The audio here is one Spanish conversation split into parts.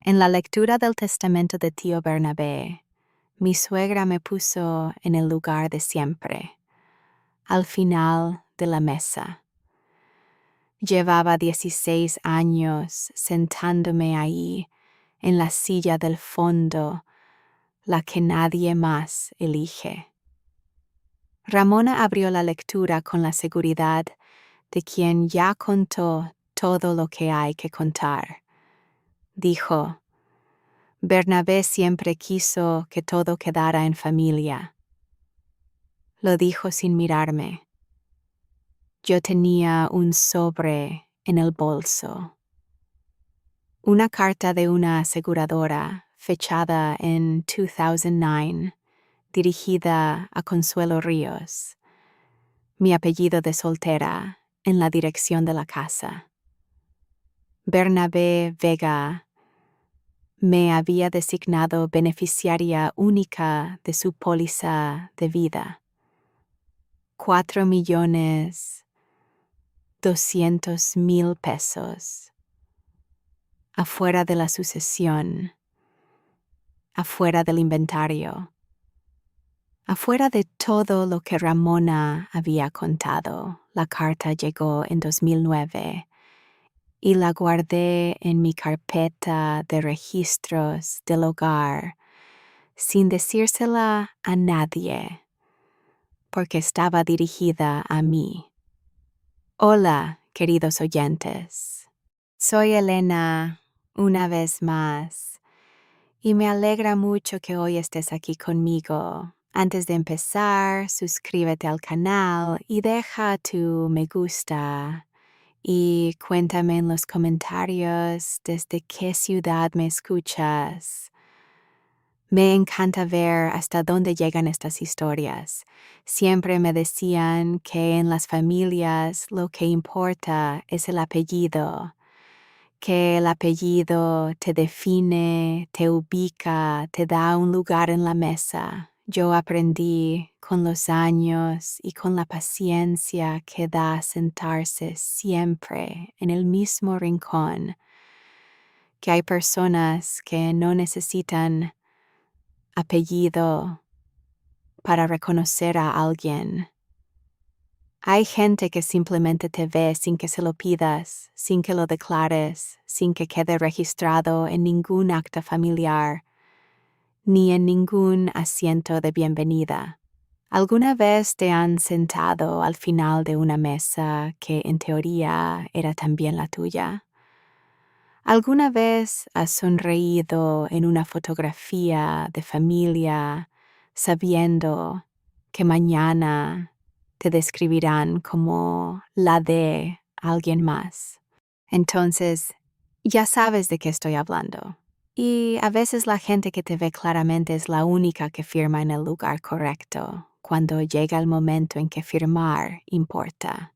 En la lectura del testamento de tío Bernabé, mi suegra me puso en el lugar de siempre, al final de la mesa. Llevaba 16 años sentándome ahí, en la silla del fondo, la que nadie más elige. Ramona abrió la lectura con la seguridad de quien ya contó todo lo que hay que contar. Dijo: Bernabé siempre quiso que todo quedara en familia. Lo dijo sin mirarme. Yo tenía un sobre en el bolso. Una carta de una aseguradora fechada en 2009, dirigida a Consuelo Ríos. Mi apellido de soltera en la dirección de la casa. Bernabé Vega me había designado beneficiaria única de su póliza de vida. 4,200,000 pesos. Afuera de la sucesión. Afuera del inventario. Afuera de todo lo que Ramona había contado. La carta llegó en 2009 y la guardé en mi carpeta de registros del hogar sin decírsela a nadie, porque estaba dirigida a mí. Hola, queridos oyentes. Soy Elena, una vez más, y me alegra mucho que hoy estés aquí conmigo. Antes de empezar, suscríbete al canal y deja tu me gusta. Y cuéntame en los comentarios desde qué ciudad me escuchas. Me encanta ver hasta dónde llegan estas historias. Siempre me decían que en las familias lo que importa es el apellido, que el apellido te define, te ubica, te da un lugar en la mesa. Yo aprendí con los años y con la paciencia que da sentarse siempre en el mismo rincón, que hay personas que no necesitan apellido para reconocer a alguien. Hay gente que simplemente te ve sin que se lo pidas, sin que lo declares, sin que quede registrado en ningún acta familiar, ni en ningún asiento de bienvenida. ¿Alguna vez te han sentado al final de una mesa que en teoría era también la tuya? ¿Alguna vez has sonreído en una fotografía de familia sabiendo que mañana te describirán como la de alguien más? Entonces, ya sabes de qué estoy hablando. Y a veces la gente que te ve claramente es la única que firma en el lugar correcto, cuando llega el momento en que firmar importa.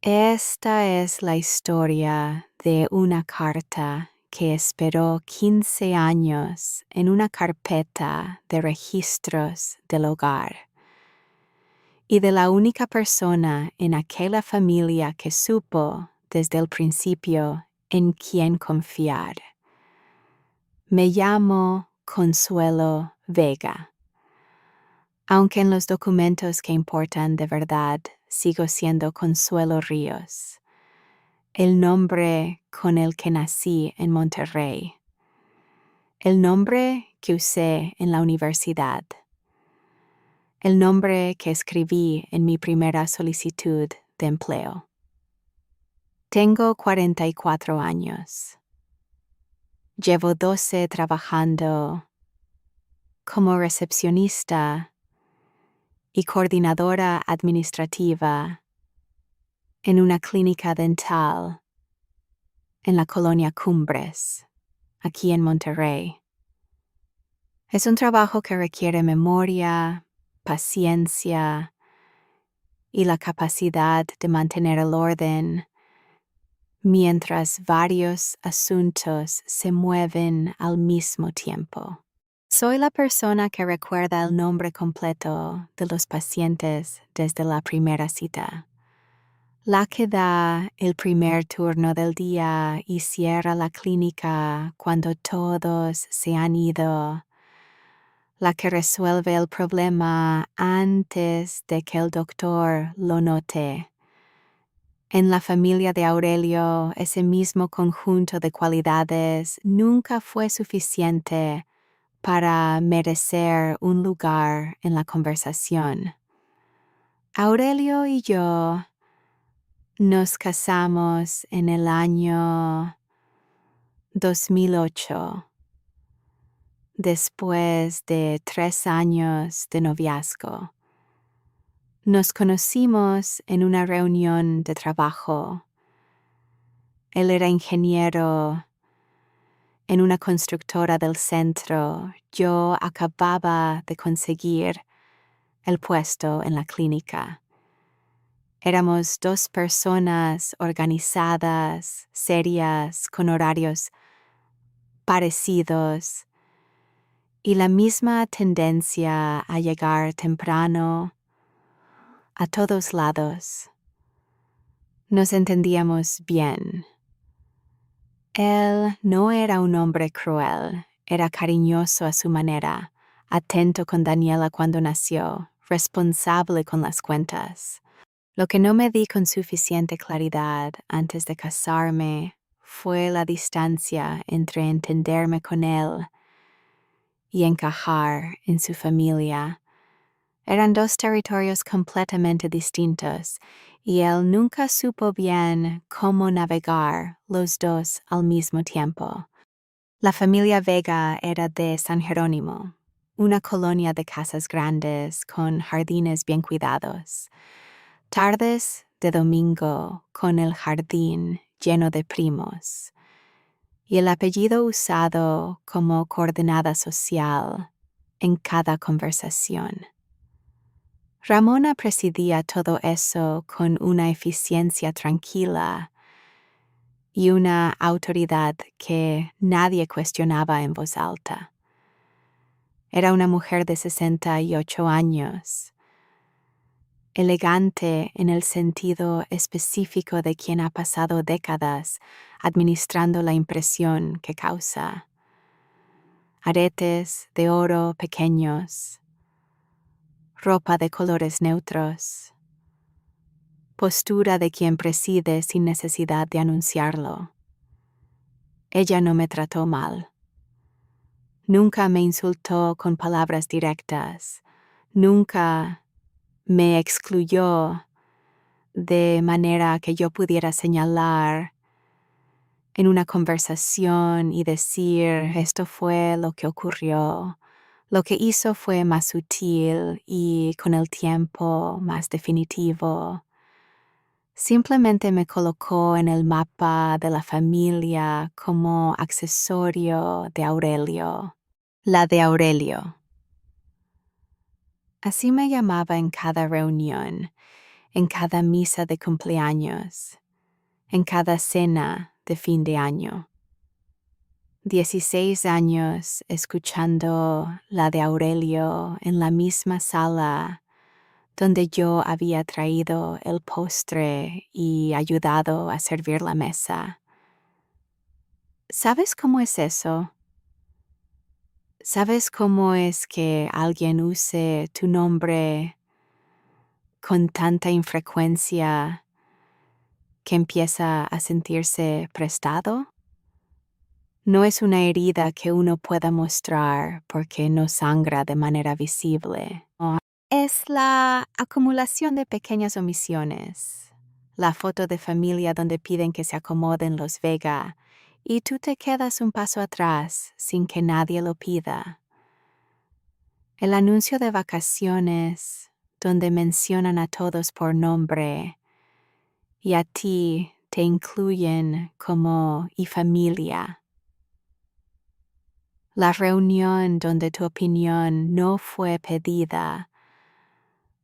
Esta es la historia de una carta que esperó 15 años en una carpeta de registros del hogar y de la única persona en aquella familia que supo desde el principio en quién confiar. Me llamo Consuelo Vega. Aunque en los documentos que importan de verdad sigo siendo Consuelo Ríos, el nombre con el que nací en Monterrey, el nombre que usé en la universidad, el nombre que escribí en mi primera solicitud de empleo. Tengo 44 años. Llevo 12 trabajando como recepcionista y coordinadora administrativa en una clínica dental en la colonia Cumbres, aquí en Monterrey. Es un trabajo que requiere memoria, paciencia y la capacidad de mantener el orden mientras varios asuntos se mueven al mismo tiempo. Soy la persona que recuerda el nombre completo de los pacientes desde la primera cita. La que da el primer turno del día y cierra la clínica cuando todos se han ido. La que resuelve el problema antes de que el doctor lo note. En la familia de Aurelio, ese mismo conjunto de cualidades nunca fue suficiente para merecer un lugar en la conversación. Aurelio y yo nos casamos en el año 2008, después de 3 años de noviazgo. Nos conocimos en una reunión de trabajo. Él era ingeniero en una constructora del centro. Yo acababa de conseguir el puesto en la clínica. Éramos 2 personas organizadas, serias, con horarios parecidos y la misma tendencia a llegar temprano a todos lados. Nos entendíamos bien. Él no era un hombre cruel, era cariñoso a su manera, atento con Daniela cuando nació, responsable con las cuentas. Lo que no me di con suficiente claridad antes de casarme fue la distancia entre entenderme con él y encajar en su familia. Eran 2 territorios completamente distintos y él nunca supo bien cómo navegar los dos al mismo tiempo. La familia Vega era de San Jerónimo, una colonia de casas grandes con jardines bien cuidados. Tardes de domingo con el jardín lleno de primos y el apellido usado como coordenada social en cada conversación. Ramona presidía todo eso con una eficiencia tranquila y una autoridad que nadie cuestionaba en voz alta. Era una mujer de 68 años, elegante en el sentido específico de quien ha pasado décadas administrando la impresión que causa. Aretes de oro pequeños, ropa de colores neutros, postura de quien preside sin necesidad de anunciarlo. Ella no me trató mal. Nunca me insultó con palabras directas. Nunca me excluyó de manera que yo pudiera señalar en una conversación y decir esto fue lo que ocurrió. Lo que hizo fue más sutil y con el tiempo más definitivo. Simplemente me colocó en el mapa de la familia como accesorio de Aurelio. La de Aurelio. Así me llamaba en cada reunión, en cada misa de cumpleaños, en cada cena de fin de año. 16 años escuchando la de Aurelio en la misma sala donde yo había traído el postre y ayudado a servir la mesa. ¿Sabes cómo es eso? ¿Sabes cómo es que alguien use tu nombre con tanta infrecuencia que empieza a sentirse prestado? No es una herida que uno pueda mostrar porque no sangra de manera visible. Es la acumulación de pequeñas omisiones. La foto de familia donde piden que se acomoden los Vega y tú te quedas un paso atrás sin que nadie lo pida. El anuncio de vacaciones donde mencionan a todos por nombre y a ti te incluyen como y familia. La reunión donde tu opinión no fue pedida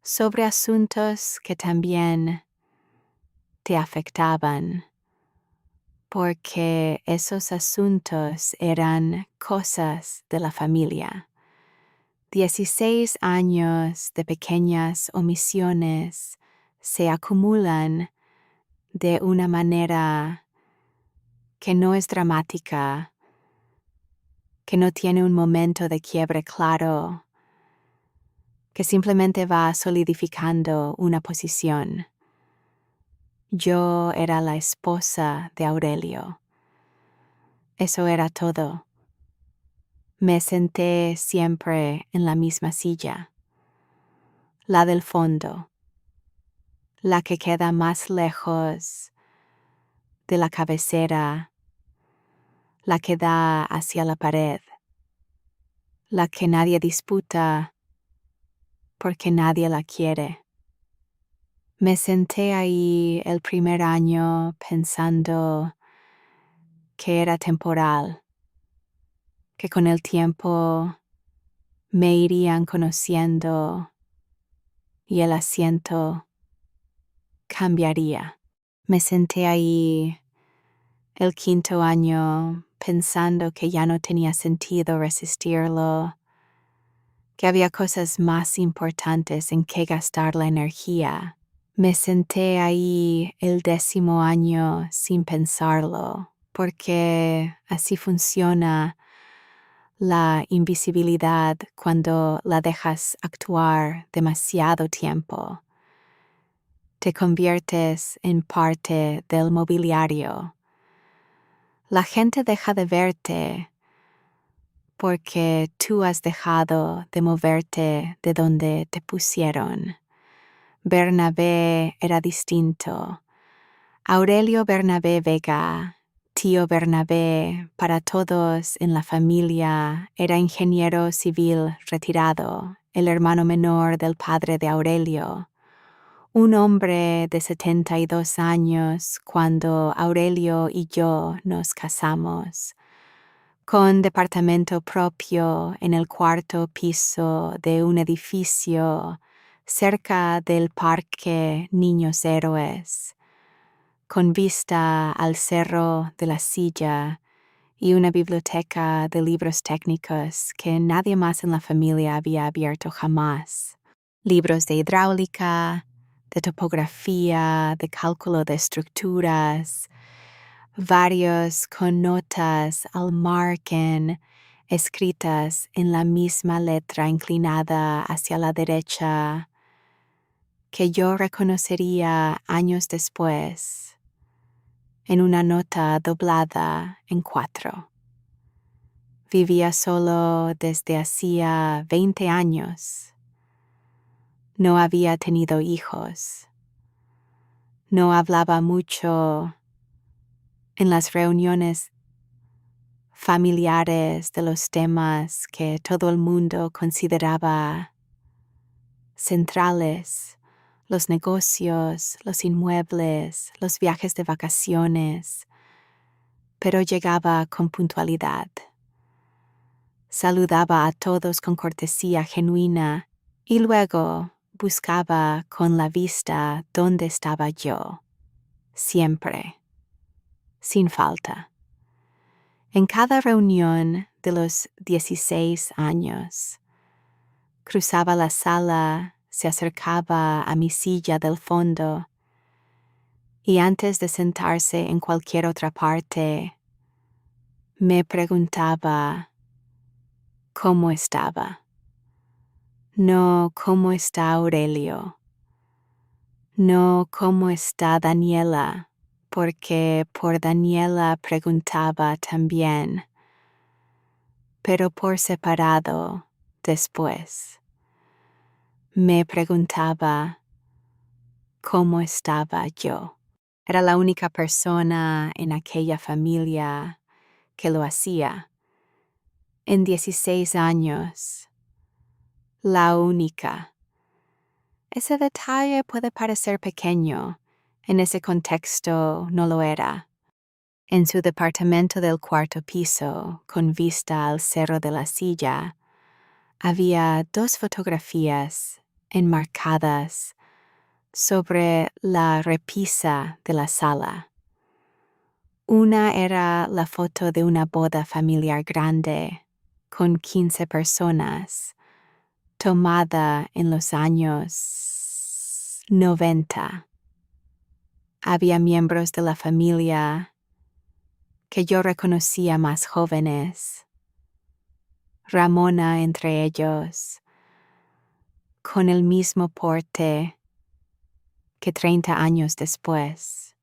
sobre asuntos que también te afectaban, porque esos asuntos eran cosas de la familia. 16 años de pequeñas omisiones se acumulan de una manera que no es dramática, que no tiene un momento de quiebre claro, que simplemente va solidificando una posición. Yo era la esposa de Aurelio. Eso era todo. Me senté siempre en la misma silla, la del fondo, la que queda más lejos de la cabecera, la que da hacia la pared, la que nadie disputa porque nadie la quiere. Me senté ahí el primer año pensando que era temporal, que con el tiempo me irían conociendo y el asiento cambiaría. Me senté ahí el quinto año pensando que ya no tenía sentido resistirlo, que había cosas más importantes en que gastar la energía. Me senté ahí el 10º año sin pensarlo, porque así funciona la invisibilidad cuando la dejas actuar demasiado tiempo. Te conviertes en parte del mobiliario. La gente deja de verte porque tú has dejado de moverte de donde te pusieron. Bernabé era distinto. Aurelio Bernabé Vega, tío Bernabé para todos en la familia, era ingeniero civil retirado, el hermano menor del padre de Aurelio. Un hombre de 72 años cuando Aurelio y yo nos casamos, con departamento propio en el 4º piso de un edificio cerca del Parque Niños Héroes, con vista al Cerro de la Silla y una biblioteca de libros técnicos que nadie más en la familia había abierto jamás. Libros de hidráulica, de topografía, de cálculo de estructuras, varios con notas al margen escritas en la misma letra inclinada hacia la derecha que yo reconocería años después en una nota doblada en 4. Vivía solo desde hacía 20 años. No había tenido hijos. No hablaba mucho en las reuniones familiares de los temas que todo el mundo consideraba centrales, los negocios, los inmuebles, los viajes de vacaciones, pero llegaba con puntualidad. Saludaba a todos con cortesía genuina y luego buscaba con la vista dónde estaba yo, siempre, sin falta. En cada reunión de los 16 años, cruzaba la sala, se acercaba a mi silla del fondo y antes de sentarse en cualquier otra parte, me preguntaba cómo estaba. No cómo está Aurelio. No cómo está Daniela, porque por Daniela preguntaba también, pero por separado después. Me preguntaba cómo estaba yo. Era la única persona en aquella familia que lo hacía. En 16 años, la única. Ese detalle puede parecer pequeño, en ese contexto no lo era. En su departamento del 4º piso, con vista al Cerro de la Silla, había 2 fotografías enmarcadas sobre la repisa de la sala. Una era la foto de una boda familiar grande, con 15 personas, tomada en los años 90. Había miembros de la familia que yo reconocía más jóvenes, Ramona entre ellos, con el mismo porte que 30 años después.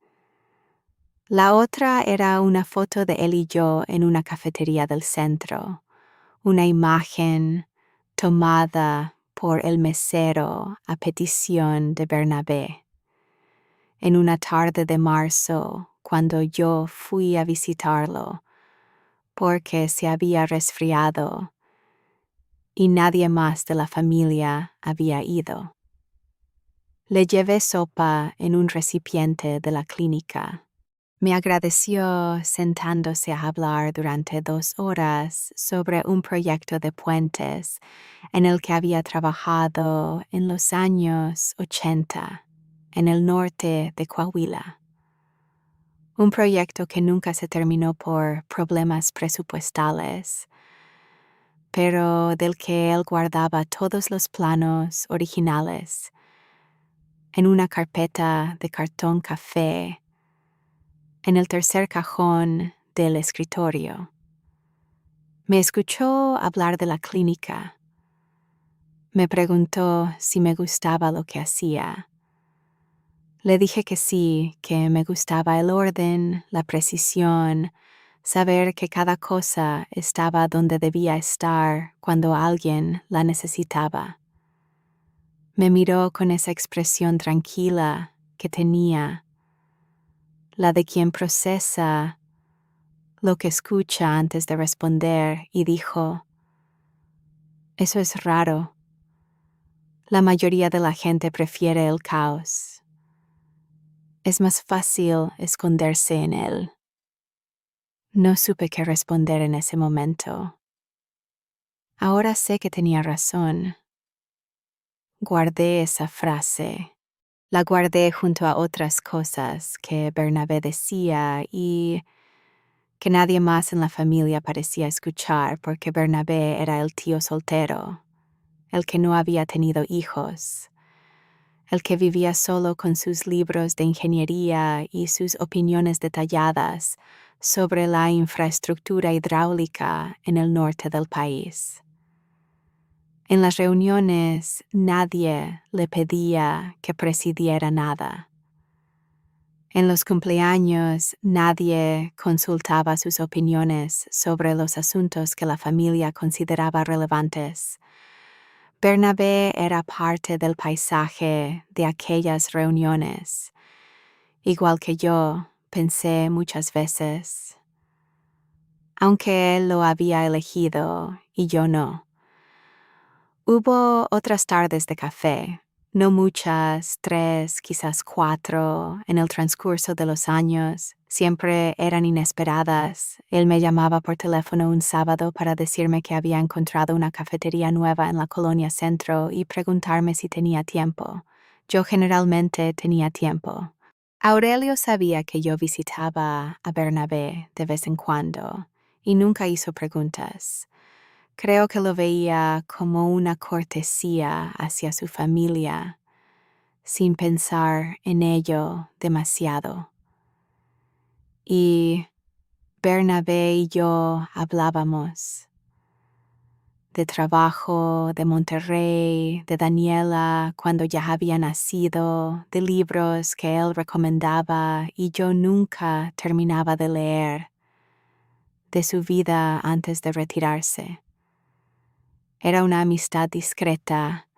La otra era una foto de él y yo en una cafetería del centro, una imagen tomada por el mesero a petición de Bernabé. En una tarde de marzo, cuando yo fui a visitarlo, porque se había resfriado y nadie más de la familia había ido. Le llevé sopa en un recipiente de la clínica. Me agradeció sentándose a hablar durante 2 horas sobre un proyecto de puentes en el que había trabajado en los años 80 en el norte de Coahuila. Un proyecto que nunca se terminó por problemas presupuestales, pero del que él guardaba todos los planos originales en una carpeta de cartón café en el tercer cajón del escritorio. Me escuchó hablar de la clínica. Me preguntó si me gustaba lo que hacía. Le dije que sí, que me gustaba el orden, la precisión, saber que cada cosa estaba donde debía estar cuando alguien la necesitaba. Me miró con esa expresión tranquila que tenía, la de quien procesa lo que escucha antes de responder, y dijo: «Eso es raro. La mayoría de la gente prefiere el caos. Es más fácil esconderse en él». No supe qué responder en ese momento. Ahora sé que tenía razón. Guardé esa frase. La guardé junto a otras cosas que Bernabé decía y que nadie más en la familia parecía escuchar, porque Bernabé era el tío soltero, el que no había tenido hijos, el que vivía solo con sus libros de ingeniería y sus opiniones detalladas sobre la infraestructura hidráulica en el norte del país. En las reuniones nadie le pedía que presidiera nada. En los cumpleaños nadie consultaba sus opiniones sobre los asuntos que la familia consideraba relevantes. Bernabé era parte del paisaje de aquellas reuniones. Igual que yo, pensé muchas veces. Aunque él lo había elegido y yo no. Hubo otras tardes de café, no muchas, 3, quizás 4, en el transcurso de los años. Siempre eran inesperadas. Él me llamaba por teléfono un sábado para decirme que había encontrado una cafetería nueva en la colonia Centro y preguntarme si tenía tiempo. Yo generalmente tenía tiempo. Aurelio sabía que yo visitaba a Bernabé de vez en cuando y nunca hizo preguntas. Creo que lo veía como una cortesía hacia su familia, sin pensar en ello demasiado. Y Bernabé y yo hablábamos de trabajo, de Monterrey, de Daniela cuando ya había nacido, de libros que él recomendaba y yo nunca terminaba de leer, de su vida antes de retirarse. Era una amistad discreta,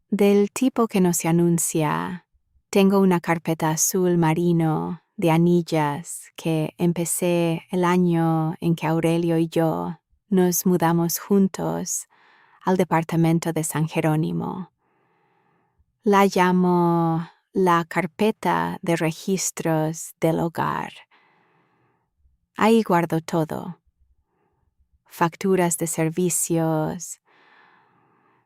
del tipo que no se anuncia. Tengo una carpeta azul marino de anillas que empecé el año en que Aurelio y yo nos mudamos juntos al departamento de San Jerónimo. La llamo la carpeta de registros del hogar. Ahí guardo todo: facturas de servicios,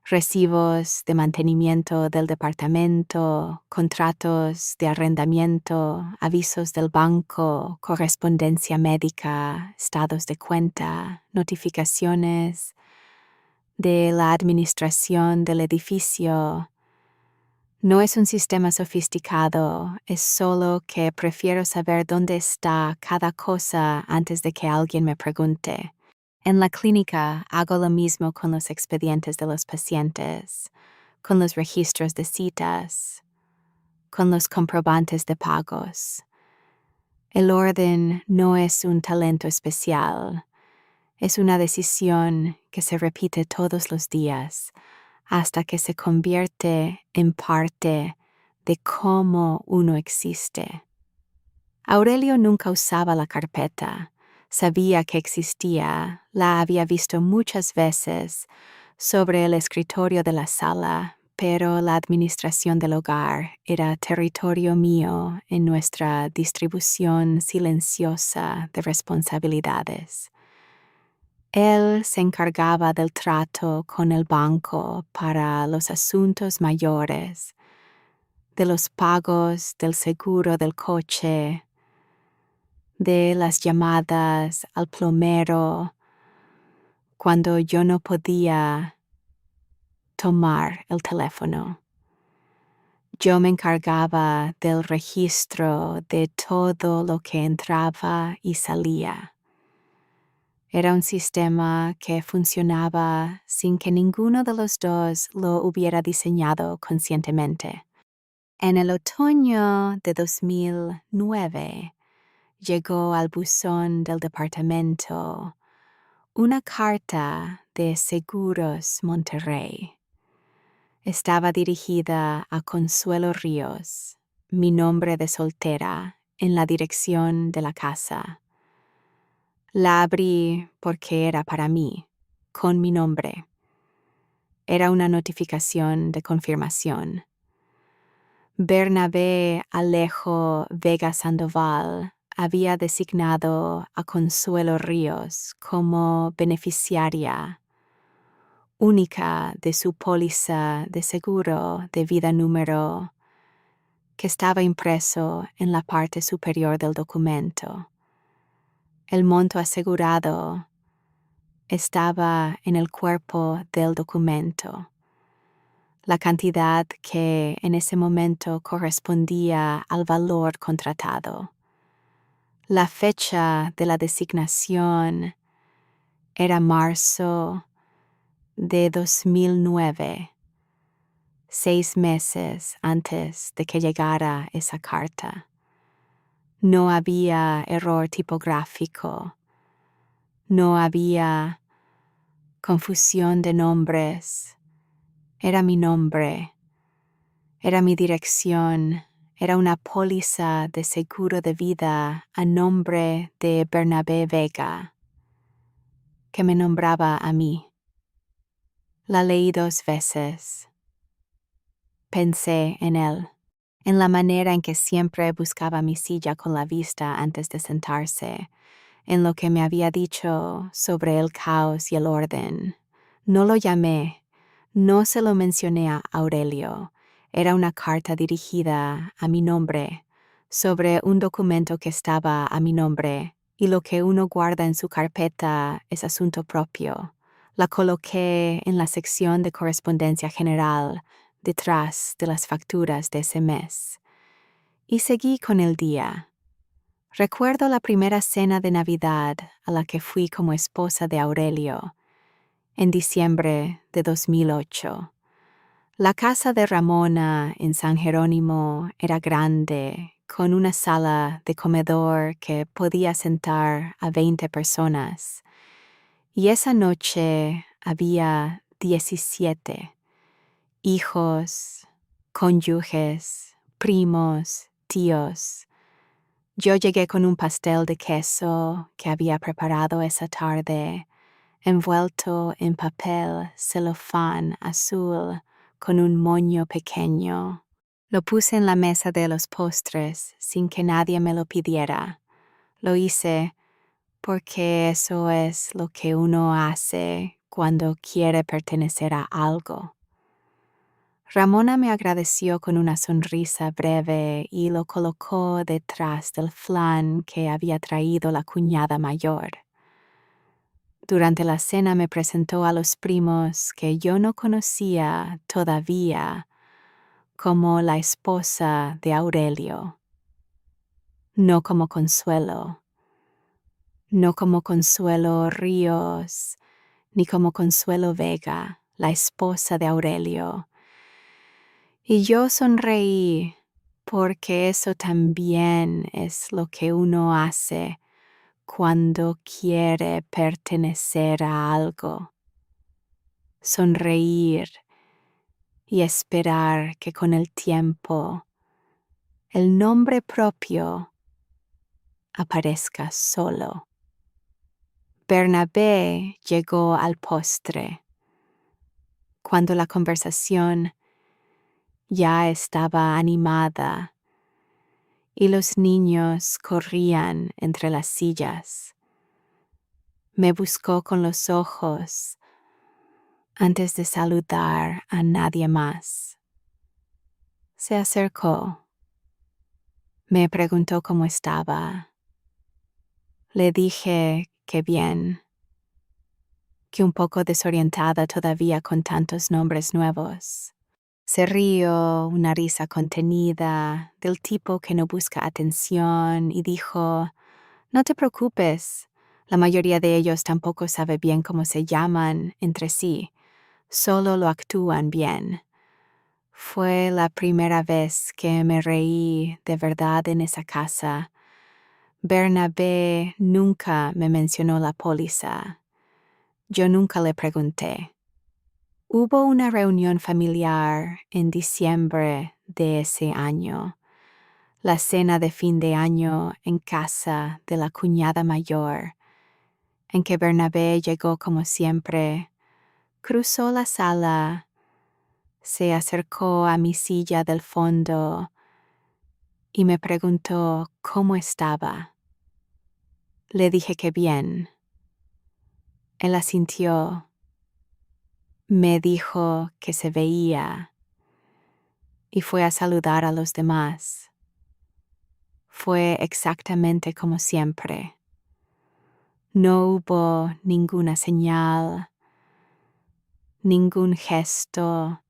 recibos de mantenimiento del departamento, contratos de arrendamiento, avisos del banco, correspondencia médica, estados de cuenta, notificaciones de la administración del edificio, No es un sistema sofisticado, es solo que prefiero saber dónde está cada cosa antes de que alguien me pregunte. En la clínica hago lo mismo con los expedientes de los pacientes, con los registros de citas, con los comprobantes de pagos. El orden no es un talento especial, es una decisión que se repite todos los días hasta que se convierte en parte de cómo uno existe. Aurelio nunca usaba la carpeta. Sabía que existía, la había visto muchas veces sobre el escritorio de la sala, pero la administración del hogar era territorio mío en nuestra distribución silenciosa de responsabilidades. Él se encargaba del trato con el banco para los asuntos mayores, de los pagos del seguro del coche, de las llamadas al plomero cuando yo no podía tomar el teléfono. Yo me encargaba del registro de todo lo que entraba y salía. Era un sistema que funcionaba sin que ninguno de los dos lo hubiera diseñado conscientemente. En el otoño de 2009 llegó al buzón del departamento una carta de Seguros Monterrey. Estaba dirigida a Consuelo Ríos, mi nombre de soltera, en la dirección de la casa. La abrí porque era para mí, con mi nombre. Era una notificación de confirmación. Bernabé Alejo Vega Sandoval había designado a Consuelo Ríos como beneficiaria única de su póliza de seguro de vida número que estaba impreso en la parte superior del documento. El monto asegurado estaba en el cuerpo del documento. La cantidad que en ese momento correspondía al valor contratado. La fecha de la designación era marzo de 2009, 6 meses antes de que llegara esa carta. No había error tipográfico, no había confusión de nombres. Era mi nombre, era mi dirección, era una póliza de seguro de vida a nombre de Bernabé Vega, que me nombraba a mí. La leí 2 veces. Pensé en él, en la manera en que siempre buscaba mi silla con la vista antes de sentarse, en lo que me había dicho sobre el caos y el orden. No lo llamé, no se lo mencioné a Aurelio. Era una carta dirigida a mi nombre, sobre un documento que estaba a mi nombre, y lo que uno guarda en su carpeta es asunto propio. La coloqué en la sección de correspondencia general, detrás de las facturas de ese mes. Y seguí con el día. Recuerdo la primera cena de Navidad a la que fui como esposa de Aurelio, en diciembre de 2008. La casa de Ramona en San Jerónimo era grande, con una sala de comedor que podía sentar a 20 personas. Y esa noche había 17 hijos, cónyuges, primos, tíos. Yo llegué con un pastel de queso que había preparado esa tarde, envuelto en papel celofán azul con un moño pequeño. Lo puse en la mesa de los postres sin que nadie me lo pidiera. Lo hice porque eso es lo que uno hace cuando quiere pertenecer a algo. Ramona me agradeció con una sonrisa breve y lo colocó detrás del flan que había traído la cuñada mayor. Durante la cena me presentó a los primos que yo no conocía todavía como la esposa de Aurelio, no como Consuelo, no como Consuelo Ríos, ni como Consuelo Vega, la esposa de Aurelio. Y yo sonreí porque eso también es lo que uno hace cuando quiere pertenecer a algo. Sonreír y esperar que con el tiempo el nombre propio aparezca solo. Bernabé llegó al postre, cuando la conversación ya estaba animada y los niños corrían entre las sillas. Me buscó con los ojos antes de saludar a nadie más. Se acercó. Me preguntó cómo estaba. Le dije que bien, que un poco desorientada todavía con tantos nombres nuevos. Se rió, una risa contenida, del tipo que no busca atención, y dijo: «No te preocupes, la mayoría de ellos tampoco sabe bien cómo se llaman entre sí, solo lo actúan bien». Fue la primera vez que me reí de verdad en esa casa. Bernabé nunca me mencionó la póliza. Yo nunca le pregunté. Hubo una reunión familiar en diciembre de ese año, la cena de fin de año en casa de la cuñada mayor, en que Bernabé llegó como siempre, cruzó la sala, se acercó a mi silla del fondo y me preguntó cómo estaba. Le dije que bien. Él asintió. Me dijo que se veía y fue a saludar a los demás. Fue exactamente como siempre. No hubo ninguna señal, ningún gesto,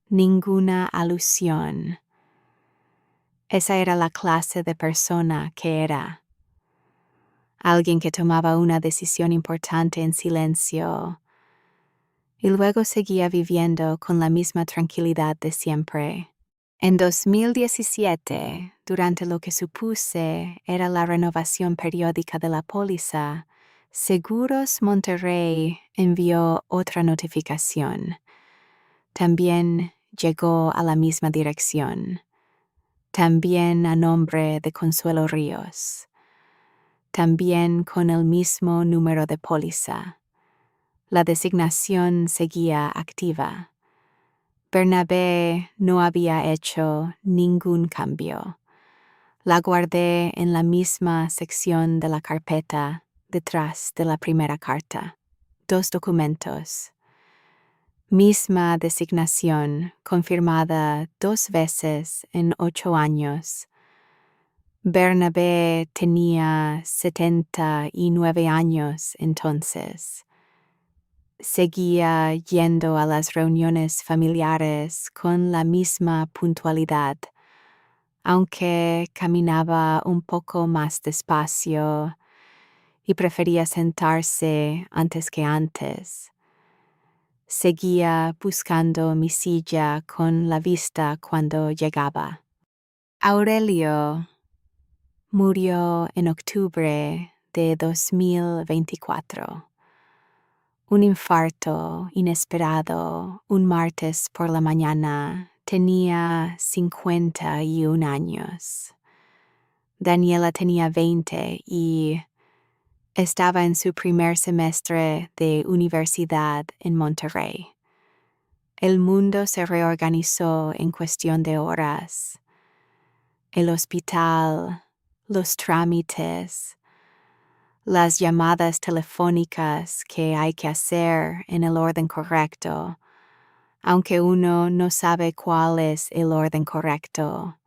ninguna alusión. Esa era la clase de persona que era. Alguien que tomaba una decisión importante en silencio y luego seguía viviendo con la misma tranquilidad de siempre. En 2017, durante lo que supuse era la renovación periódica de la póliza, Seguros Monterrey envió otra notificación. También llegó a la misma dirección. También a nombre de Consuelo Ríos. También con el mismo número de póliza. La designación seguía activa. Bernabé no había hecho ningún cambio. La guardé en la misma sección de la carpeta, detrás de la primera carta. 2 documentos. Misma designación, confirmada 2 veces en 8 años. Bernabé tenía 79 años entonces. Seguía yendo a las reuniones familiares con la misma puntualidad, aunque caminaba un poco más despacio y prefería sentarse antes que antes. Seguía buscando mi silla con la vista cuando llegaba. Aurelio murió en octubre de 2024. Un infarto inesperado un martes por la mañana. Tenía 51 años. Daniela tenía 20 y estaba en su primer semestre de universidad en Monterrey. El mundo se reorganizó en cuestión de horas. El hospital, los trámites, las llamadas telefónicas que hay que hacer en el orden correcto, aunque uno no sabe cuál es el orden correcto,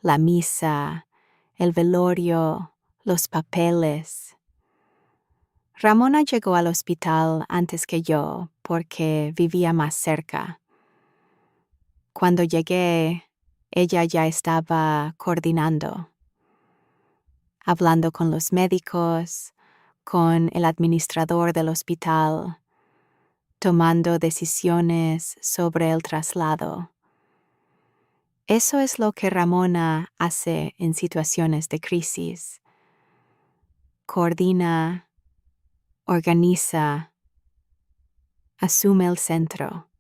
la misa, el velorio, los papeles. Ramona llegó al hospital antes que yo porque vivía más cerca. Cuando llegué, ella ya estaba coordinando, hablando con los médicos, con el administrador del hospital, tomando decisiones sobre el traslado. Eso es lo que Ramona hace en situaciones de crisis. Coordina, organiza, asume el centro.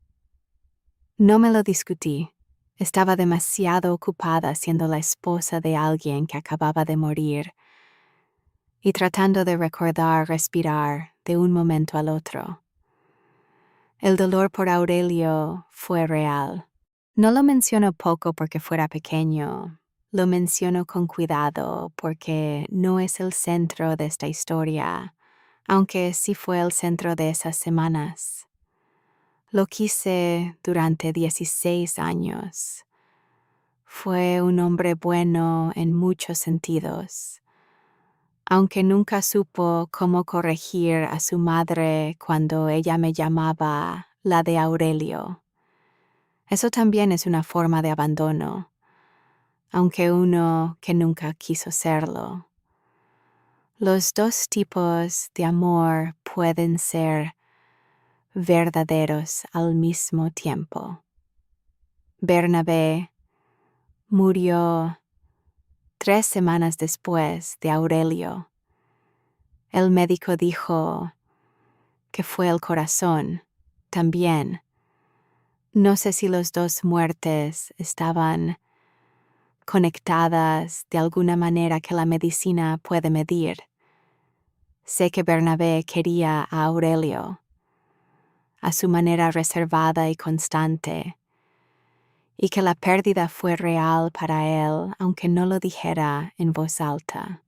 No me lo discutí. Estaba demasiado ocupada siendo la esposa de alguien que acababa de morir y tratando de recordar respirar de un momento al otro. El dolor por Aurelio fue real. No lo menciono poco porque fuera pequeño. Lo menciono con cuidado porque no es el centro de esta historia, aunque sí fue el centro de esas semanas. Lo quise durante 16 años. Fue un hombre bueno en muchos sentidos, aunque nunca supo cómo corregir a su madre cuando ella me llamaba la de Aurelio. Eso también es una forma de abandono, aunque uno que nunca quiso serlo. Los dos tipos de amor pueden ser verdaderos al mismo tiempo. Bernabé murió 3 semanas después de Aurelio. El médico dijo que fue el corazón también. No sé si las dos muertes estaban conectadas de alguna manera que la medicina puede medir. Sé que Bernabé quería a Aurelio, a su manera reservada y constante, y que la pérdida fue real para él, aunque no lo dijera en voz alta.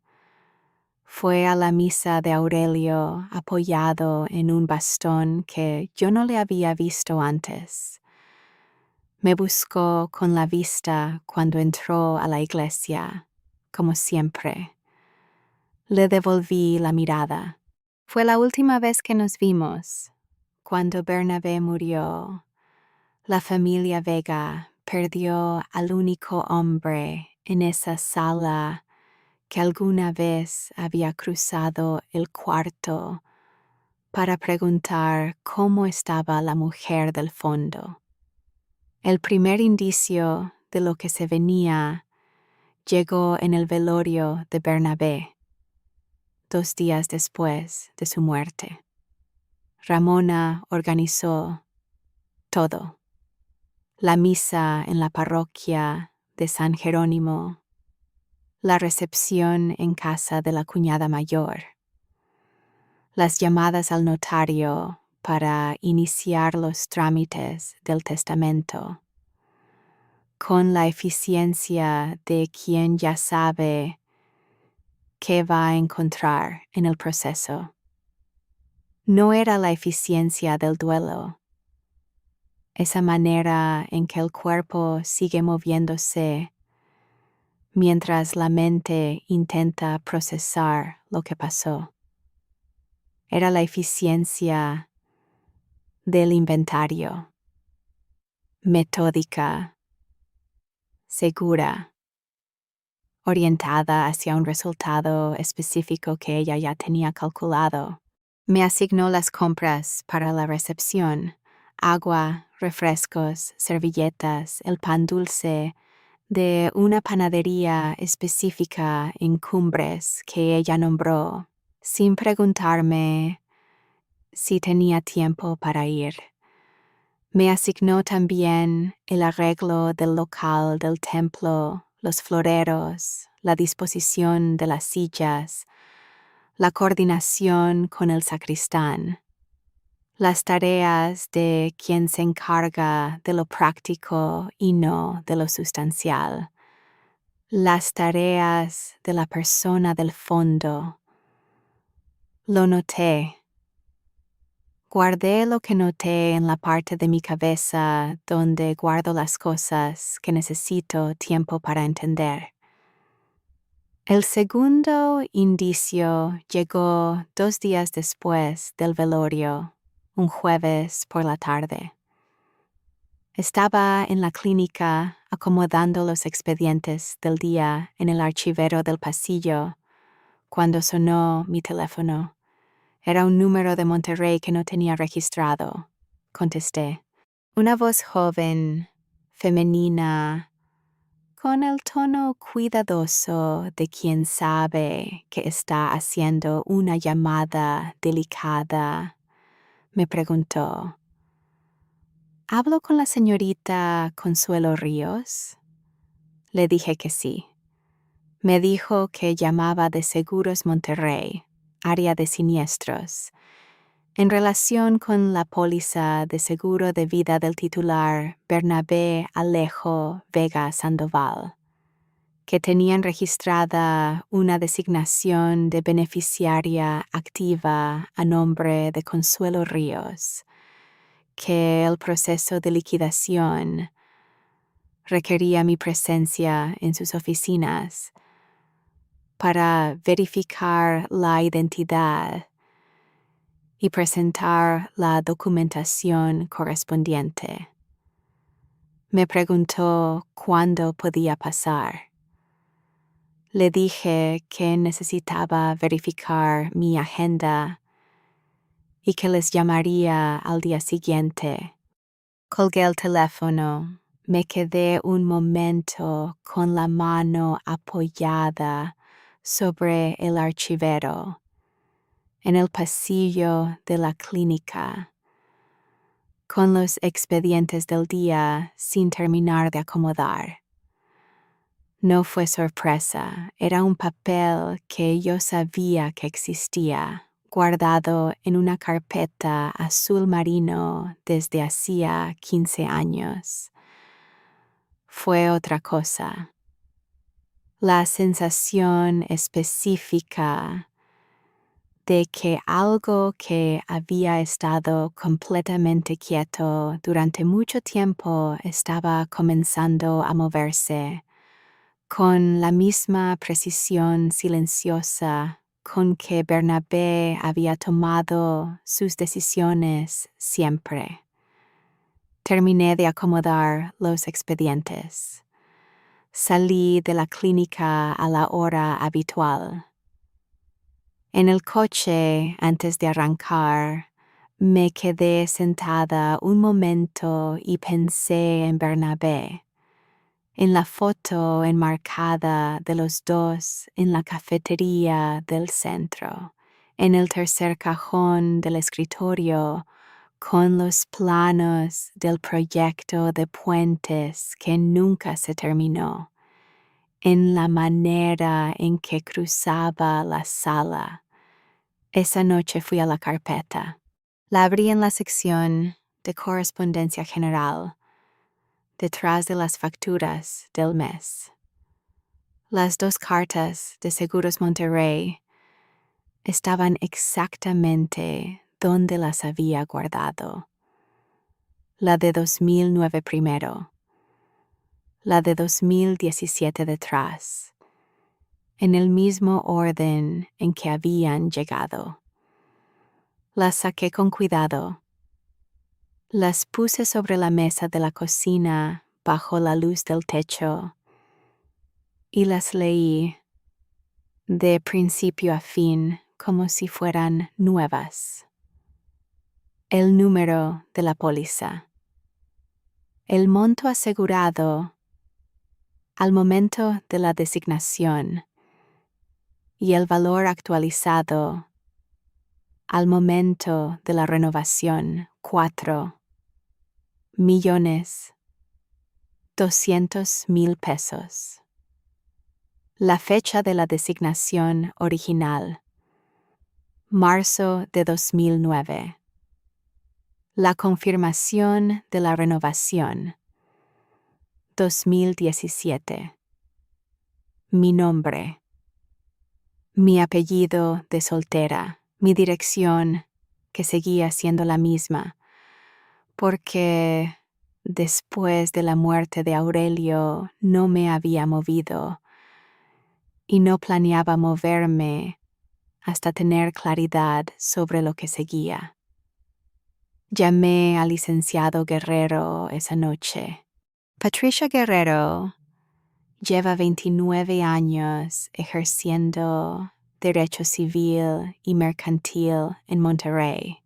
Fue a la misa de Aurelio apoyado en un bastón que yo no le había visto antes. Me buscó con la vista cuando entró a la iglesia, como siempre. Le devolví la mirada. Fue la última vez que nos vimos. Cuando Bernabé murió, la familia Vega perdió al único hombre en esa sala que alguna vez había cruzado el cuarto para preguntar cómo estaba la mujer del fondo. El primer indicio de lo que se venía llegó en el velorio de Bernabé, 2 días después de su muerte. Ramona organizó todo. La misa en la parroquia de San Jerónimo, la recepción en casa de la cuñada mayor, las llamadas al notario para iniciar los trámites del testamento, con la eficiencia de quien ya sabe qué va a encontrar en el proceso. No era la eficiencia del duelo, esa manera en que el cuerpo sigue moviéndose mientras la mente intenta procesar lo que pasó. Era la eficiencia del inventario, metódica, segura, orientada hacia un resultado específico que ella ya tenía calculado. Me asignó las compras para la recepción: agua, refrescos, servilletas, el pan dulce de una panadería específica en Cumbres que ella nombró, sin preguntarme si tenía tiempo para ir. Me asignó también el arreglo del local del templo, los floreros, la disposición de las sillas, la coordinación con el sacristán, las tareas de quien se encarga de lo práctico y no de lo sustancial, las tareas de la persona del fondo. Lo noté. Guardé lo que noté en la parte de mi cabeza donde guardo las cosas que necesito tiempo para entender. El segundo indicio llegó 2 días después del velorio, un jueves por la tarde. Estaba en la clínica acomodando los expedientes del día en el archivero del pasillo cuando sonó mi teléfono. Era un número de Monterrey que no tenía registrado. Contesté. Una voz joven, femenina, con el tono cuidadoso de quien sabe que está haciendo una llamada delicada, me preguntó: ¿hablo con la señorita Consuelo Ríos? Le dije que sí. Me dijo que llamaba de Seguros Monterrey, área de siniestros, en relación con la póliza de seguro de vida del titular Bernabé Alejo Vega Sandoval, que tenían registrada una designación de beneficiaria activa a nombre de Consuelo Ríos, que el proceso de liquidación requería mi presencia en sus oficinas para verificar la identidad y presentar la documentación correspondiente. Me preguntó cuándo podía pasar. Le dije que necesitaba verificar mi agenda y que les llamaría al día siguiente. Colgué el teléfono. Me quedé un momento con la mano apoyada sobre el archivero en el pasillo de la clínica, con los expedientes del día sin terminar de acomodar. No fue sorpresa, era un papel que yo sabía que existía, guardado en una carpeta azul marino desde hacía 15 años. Fue otra cosa. La sensación específica de que algo que había estado completamente quieto durante mucho tiempo estaba comenzando a moverse, con la misma precisión silenciosa con que Bernabé había tomado sus decisiones siempre. Terminé de acomodar los expedientes. Salí de la clínica a la hora habitual. En el coche, antes de arrancar, me quedé sentada un momento y pensé en Bernabé, en la foto enmarcada de los dos en la cafetería del centro, en el tercer cajón del escritorio, con los planos del proyecto de puentes que nunca se terminó, en la manera en que cruzaba la sala. Esa noche fui a la carpeta. La abrí en la sección de correspondencia general, detrás de las facturas del mes. Las 2 cartas de Seguros Monterrey estaban exactamente donde las había guardado. La de 2009 primero, la de 2017 detrás, en el mismo orden en que habían llegado. Las saqué con cuidado. Las puse sobre la mesa de la cocina bajo la luz del techo y las leí de principio a fin como si fueran nuevas. El número de la póliza, el monto asegurado al momento de la designación y el valor actualizado al momento de la renovación: 4,200,000 pesos. La fecha de la designación original: marzo de 2009. La confirmación de la renovación: 2017. Mi nombre, mi apellido de soltera, mi dirección, que seguía siendo la misma, porque después de la muerte de Aurelio no me había movido y no planeaba moverme hasta tener claridad sobre lo que seguía. Llamé al licenciado Guerrero esa noche. Patricia Guerrero lleva 29 años ejerciendo derecho civil y mercantil en Monterrey.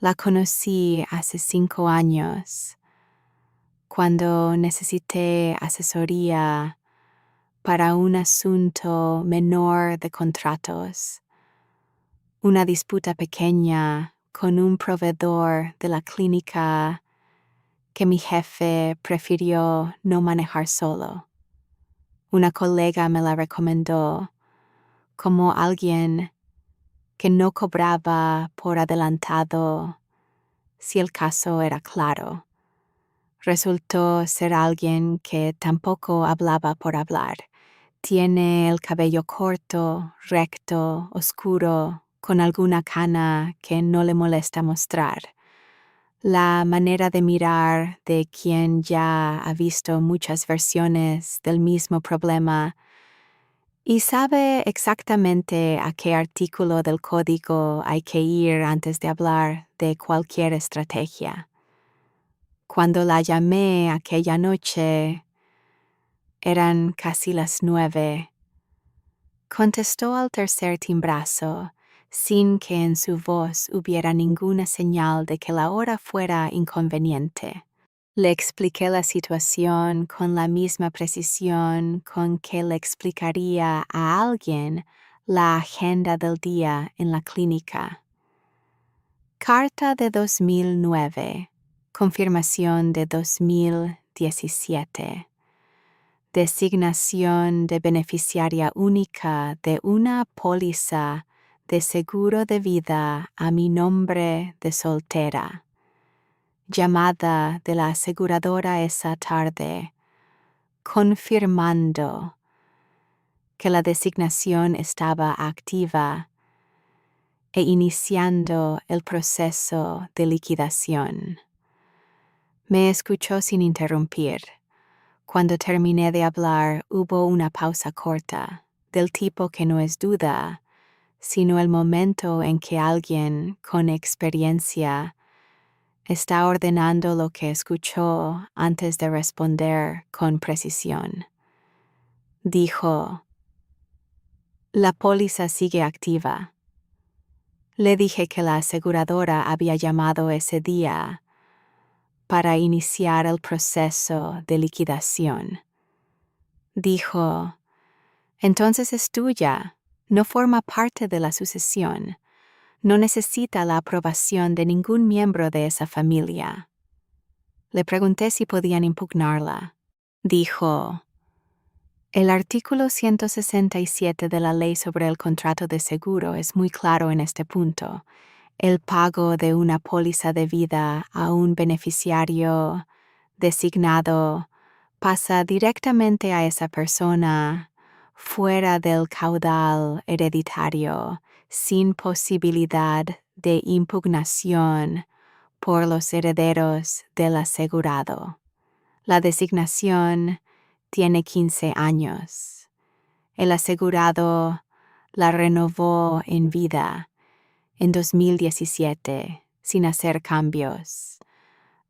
La conocí hace 5 años, cuando necesité asesoría para un asunto menor de contratos, una disputa pequeña con un proveedor de la clínica que mi jefe prefirió no manejar solo. Una colega me la recomendó como alguien que no cobraba por adelantado si el caso era claro. Resultó ser alguien que tampoco hablaba por hablar. Tiene el cabello corto, recto, oscuro, con alguna cana que no le molesta mostrar. La manera de mirar de quien ya ha visto muchas versiones del mismo problema y sabe exactamente a qué artículo del código hay que ir antes de hablar de cualquier estrategia. Cuando la llamé aquella noche, eran casi las 9. Contestó al tercer timbrazo, sin que en su voz hubiera ninguna señal de que la hora fuera inconveniente. Le expliqué la situación con la misma precisión con que le explicaría a alguien la agenda del día en la clínica. Carta de 2009. Confirmación de 2017. Designación de beneficiaria única de una póliza de seguro de vida a mi nombre de soltera. Llamada de la aseguradora esa tarde, confirmando que la designación estaba activa e iniciando el proceso de liquidación. Me escuchó sin interrumpir. Cuando terminé de hablar, hubo una pausa corta, del tipo que no es duda, sino el momento en que alguien con experiencia está ordenando lo que escuchó antes de responder con precisión. Dijo: «La póliza sigue activa». Le dije que la aseguradora había llamado ese día para iniciar el proceso de liquidación. Dijo: «Entonces es tuya, no forma parte de la sucesión, no necesita la aprobación de ningún miembro de esa familia». Le pregunté si podían impugnarla. Dijo: «El artículo 167 de la Ley sobre el Contrato de Seguro es muy claro en este punto. El pago de una póliza de vida a un beneficiario designado pasa directamente a esa persona fuera del caudal hereditario, sin posibilidad de impugnación por los herederos del asegurado. La designación tiene 15 años. El asegurado la renovó en vida en 2017 sin hacer cambios.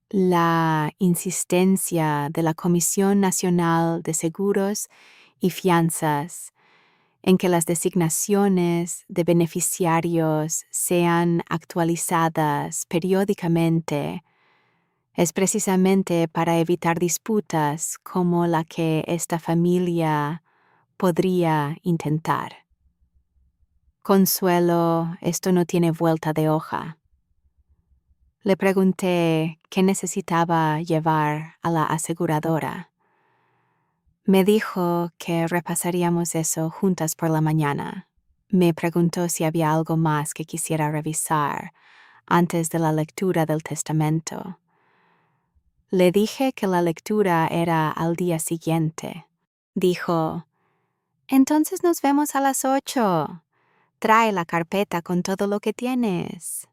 La insistencia de la Comisión Nacional de Seguros y Fianzas en que las designaciones de beneficiarios sean actualizadas periódicamente es precisamente para evitar disputas como la que esta familia podría intentar. Consuelo, esto no tiene vuelta de hoja. Le pregunté qué necesitaba llevar a la aseguradora. Me dijo que repasaríamos eso juntas por la mañana. Me preguntó si había algo más que quisiera revisar antes de la lectura del testamento. Le dije que la lectura era al día siguiente. Dijo: «Entonces nos vemos a las 8. Trae la carpeta con todo lo que tienes».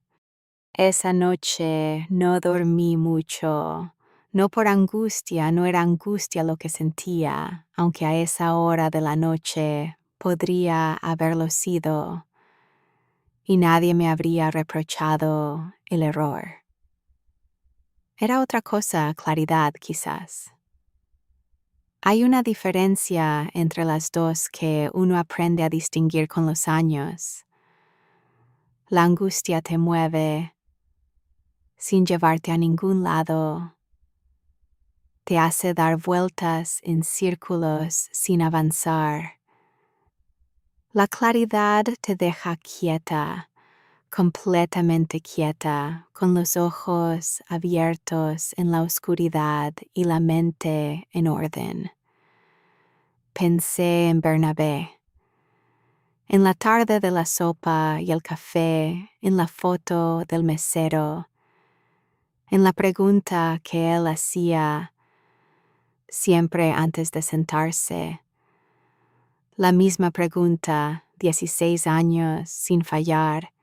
Esa noche no dormí mucho. No por angustia, no era angustia lo que sentía, aunque a esa hora de la noche podría haberlo sido, y nadie me habría reprochado el error. Era otra cosa, claridad quizás. Hay una diferencia entre las dos que uno aprende a distinguir con los años. La angustia te mueve sin llevarte a ningún lado. Te hace dar vueltas en círculos sin avanzar. La claridad te deja quieta, completamente quieta, con los ojos abiertos en la oscuridad y la mente en orden. Pensé en Bernabé, en la tarde de la sopa y el café, en la foto del mesero, en la pregunta que él hacía siempre antes de sentarse. La misma pregunta, 16 años, sin fallar,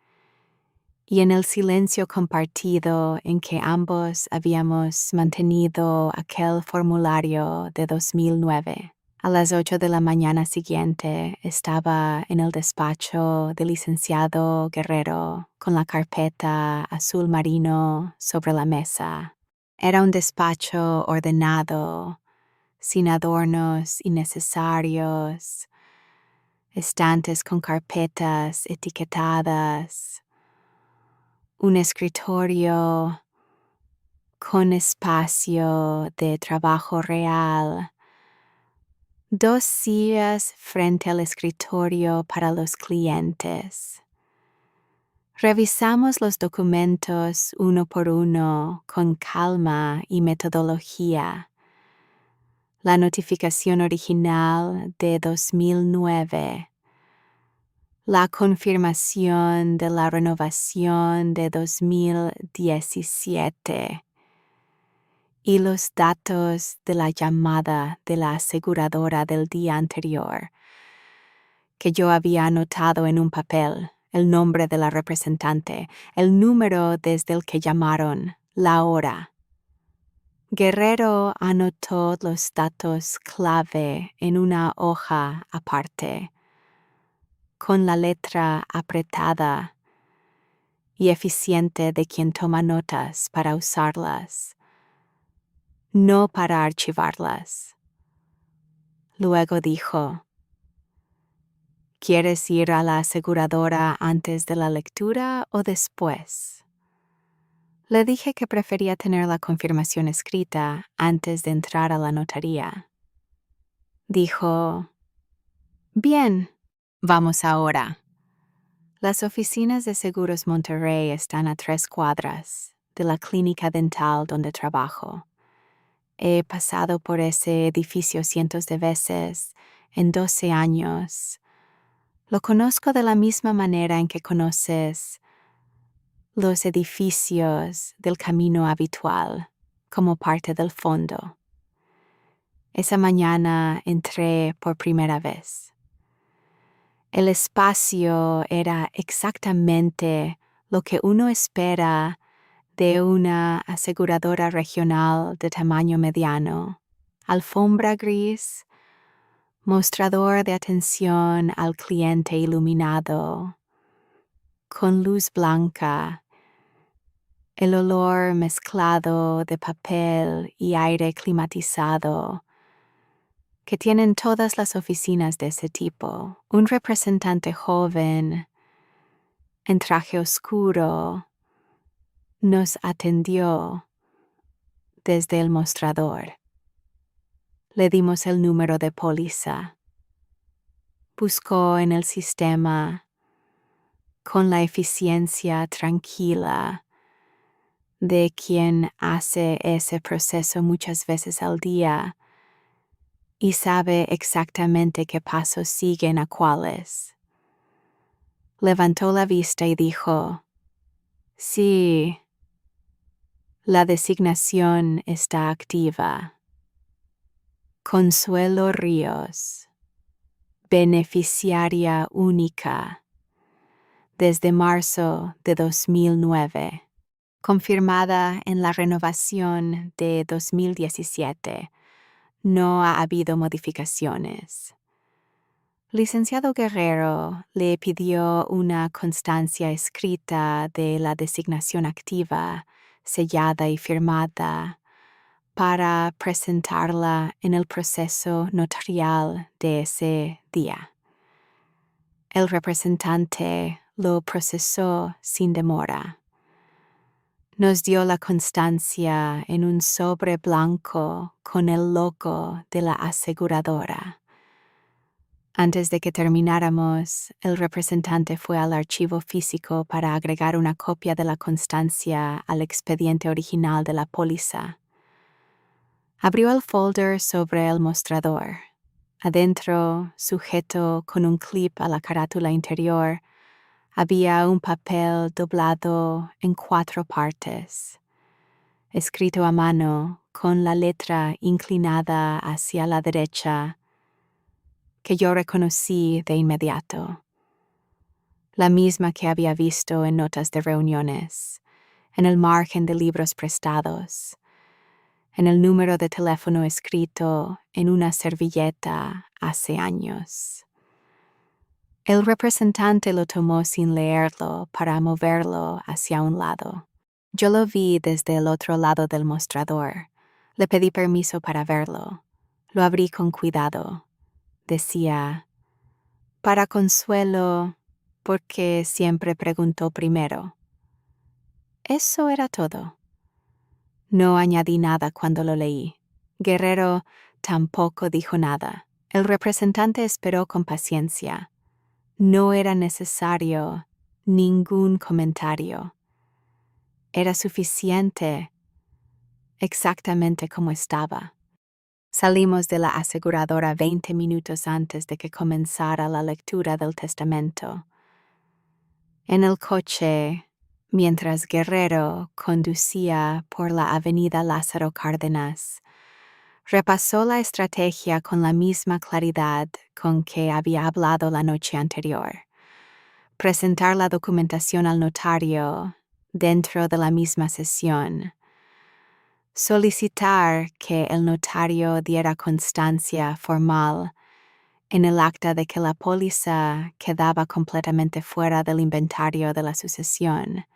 y en el silencio compartido en que ambos habíamos mantenido aquel formulario de 2009. A las 8 de la mañana siguiente estaba en el despacho del licenciado Guerrero con la carpeta azul marino sobre la mesa. Era un despacho ordenado, sin adornos innecesarios, estantes con carpetas etiquetadas, un escritorio con espacio de trabajo real, 2 sillas frente al escritorio para los clientes. Revisamos los documentos uno por uno con calma y metodología. La notificación original de 2009. La confirmación de la renovación de 2017 y los datos de la llamada de la aseguradora del día anterior, que yo había anotado en un papel, el nombre de la representante, el número desde el que llamaron, la hora. Guerrero anotó los datos clave en una hoja aparte, con la letra apretada y eficiente de quien toma notas para usarlas, no para archivarlas. Luego dijo: ¿Quieres ir a la aseguradora antes de la lectura o después? Le dije que prefería tener la confirmación escrita antes de entrar a la notaría. Dijo: Bien, vamos ahora. Las oficinas de Seguros Monterrey están a 3 cuadras de la clínica dental donde trabajo. He pasado por ese edificio cientos de veces en 12 años. Lo conozco de la misma manera en que conoces los edificios del camino habitual, como parte del fondo. Esa mañana entré por primera vez. El espacio era exactamente lo que uno espera de una aseguradora regional de tamaño mediano. Alfombra gris, mostrador de atención al cliente iluminado, con luz blanca, el olor mezclado de papel y aire climatizado que tienen todas las oficinas de ese tipo. Un representante joven, en traje oscuro, nos atendió desde el mostrador. Le dimos el número de póliza. Buscó en el sistema con la eficiencia tranquila de quien hace ese proceso muchas veces al día y sabe exactamente qué pasos siguen a cuáles. Levantó la vista y dijo: Sí, la designación está activa. Consuelo Ríos, beneficiaria única, desde marzo de 2009, confirmada en la renovación de 2017. No ha habido modificaciones. Licenciado Guerrero le pidió una constancia escrita de la designación activa, sellada y firmada, para presentarla en el proceso notarial de ese día. El representante lo procesó sin demora. Nos dio la constancia en un sobre blanco con el logo de la aseguradora. Antes de que termináramos, el representante fue al archivo físico para agregar una copia de la constancia al expediente original de la póliza. Abrió el folder sobre el mostrador. Adentro, sujeto con un clip a la carátula interior, había un papel doblado en 4 partes, escrito a mano con la letra inclinada hacia la derecha, que yo reconocí de inmediato. La misma que había visto en notas de reuniones, en el margen de libros prestados, en el número de teléfono escrito en una servilleta hace años. El representante lo tomó sin leerlo para moverlo hacia un lado. Yo lo vi desde el otro lado del mostrador. Le pedí permiso para verlo. Lo abrí con cuidado. Decía, para Consuelo, porque siempre preguntó primero. Eso era todo. No añadí nada cuando lo leí. Guerrero tampoco dijo nada. El representante esperó con paciencia. No era necesario ningún comentario. Era suficiente exactamente como estaba. Salimos de la aseguradora 20 minutos antes de que comenzara la lectura del testamento. En el coche, mientras Guerrero conducía por la avenida Lázaro Cárdenas, repasó la estrategia con la misma claridad con que había hablado la noche anterior. Presentar la documentación al notario dentro de la misma sesión. Solicitar que el notario diera constancia formal en el acta de que la póliza quedaba completamente fuera del inventario de la sucesión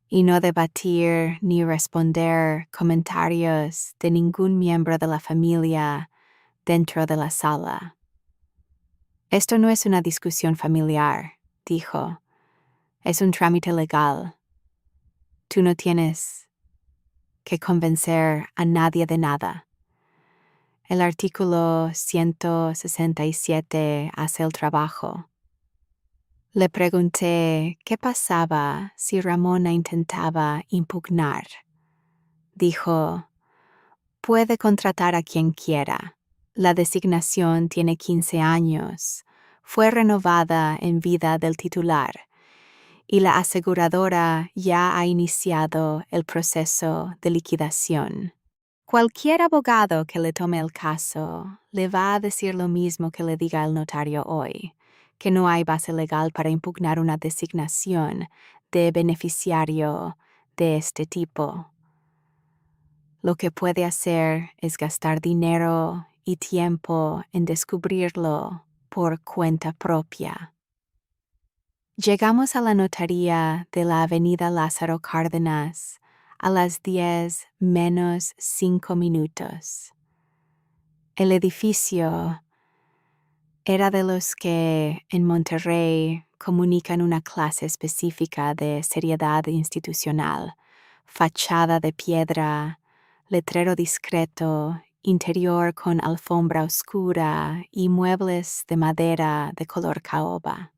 y no debatir ni responder comentarios de ningún miembro de la familia dentro de la sala. Esto no es una discusión familiar, dijo. Es un trámite legal. Tú no tienes que convencer a nadie de nada. El artículo 167 hace el trabajo. Le pregunté qué pasaba si Ramona intentaba impugnar. Dijo, puede contratar a quien quiera. La designación tiene 15 años. Fue renovada en vida del titular y la aseguradora ya ha iniciado el proceso de liquidación. Cualquier abogado que le tome el caso le va a decir lo mismo que le diga el notario hoy, que no hay base legal para impugnar una designación de beneficiario de este tipo. Lo que puede hacer es gastar dinero y tiempo en descubrirlo por cuenta propia. Llegamos a la notaría de la avenida Lázaro Cárdenas a las 10 menos 5 minutos. El edificio era de los que en Monterrey comunican una clase específica de seriedad institucional, fachada de piedra, letrero discreto, interior con alfombra oscura y muebles de madera de color caoba.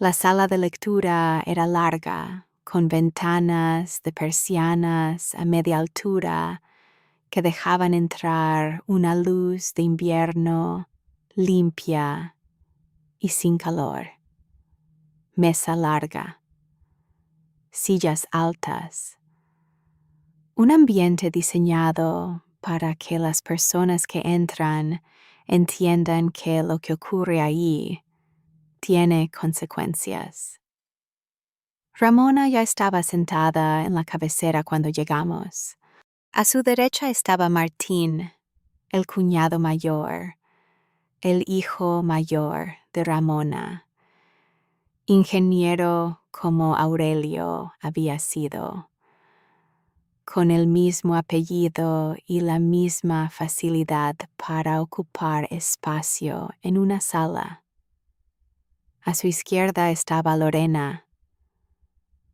La sala de lectura era larga, con ventanas de persianas a media altura que dejaban entrar una luz de invierno limpia y sin calor. Mesa larga. Sillas altas. Un ambiente diseñado para que las personas que entran entiendan que lo que ocurre allí tiene consecuencias. Ramona ya estaba sentada en la cabecera cuando llegamos. A su derecha estaba Martín, el cuñado mayor, el hijo mayor de Ramona, ingeniero como Aurelio había sido, con el mismo apellido y la misma facilidad para ocupar espacio en una sala. A su izquierda estaba Lorena,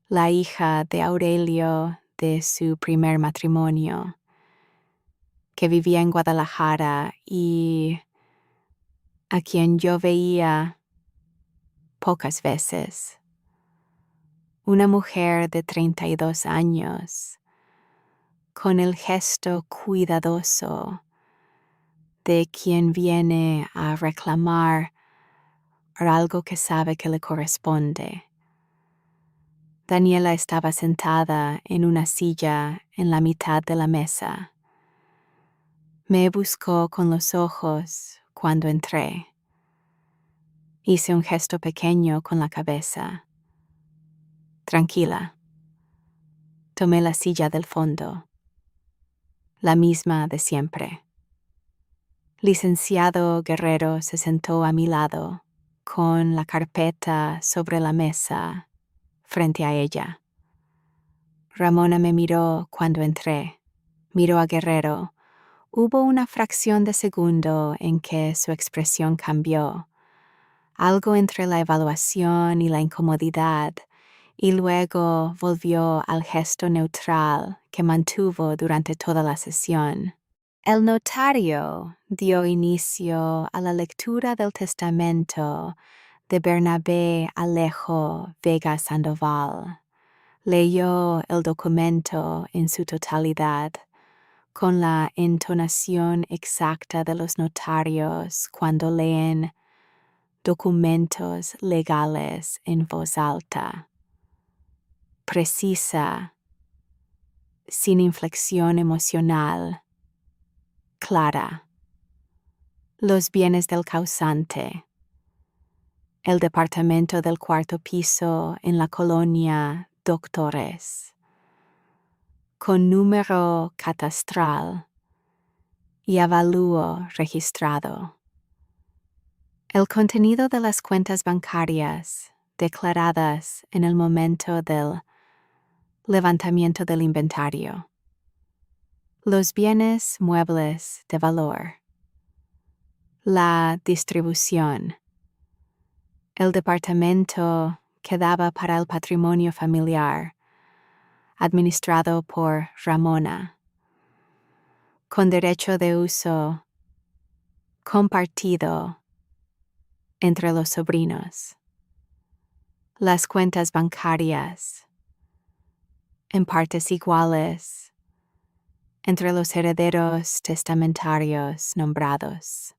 la hija de Aurelio de su primer matrimonio, que vivía en Guadalajara y a quien yo veía pocas veces. Una mujer de 32 años, con el gesto cuidadoso de quien viene a reclamar algo que sabe que le corresponde. Daniela estaba sentada en una silla en la mitad de la mesa. Me buscó con los ojos cuando entré. Hice un gesto pequeño con la cabeza. Tranquila. Tomé la silla del fondo, la misma de siempre. Licenciado Guerrero se sentó a mi lado, con la carpeta sobre la mesa, frente a ella. Ramona me miró cuando entré. Miró a Guerrero. Hubo una fracción de segundo en que su expresión cambió, algo entre la evaluación y la incomodidad, y luego volvió al gesto neutral que mantuvo durante toda la sesión. El notario dio inicio a la lectura del testamento de Bernabé Alejo Vega Sandoval. Leyó el documento en su totalidad, con la entonación exacta de los notarios cuando leen documentos legales en voz alta, precisa, sin inflexión emocional, clara. Los bienes del causante. El departamento del cuarto piso en la colonia Doctores, con número catastral y avalúo registrado. El contenido de las cuentas bancarias declaradas en el momento del levantamiento del inventario. Los bienes muebles de valor. La distribución. El departamento quedaba para el patrimonio familiar, administrado por Ramona, con derecho de uso compartido entre los sobrinos. Las cuentas bancarias, en partes iguales, entre los herederos testamentarios nombrados.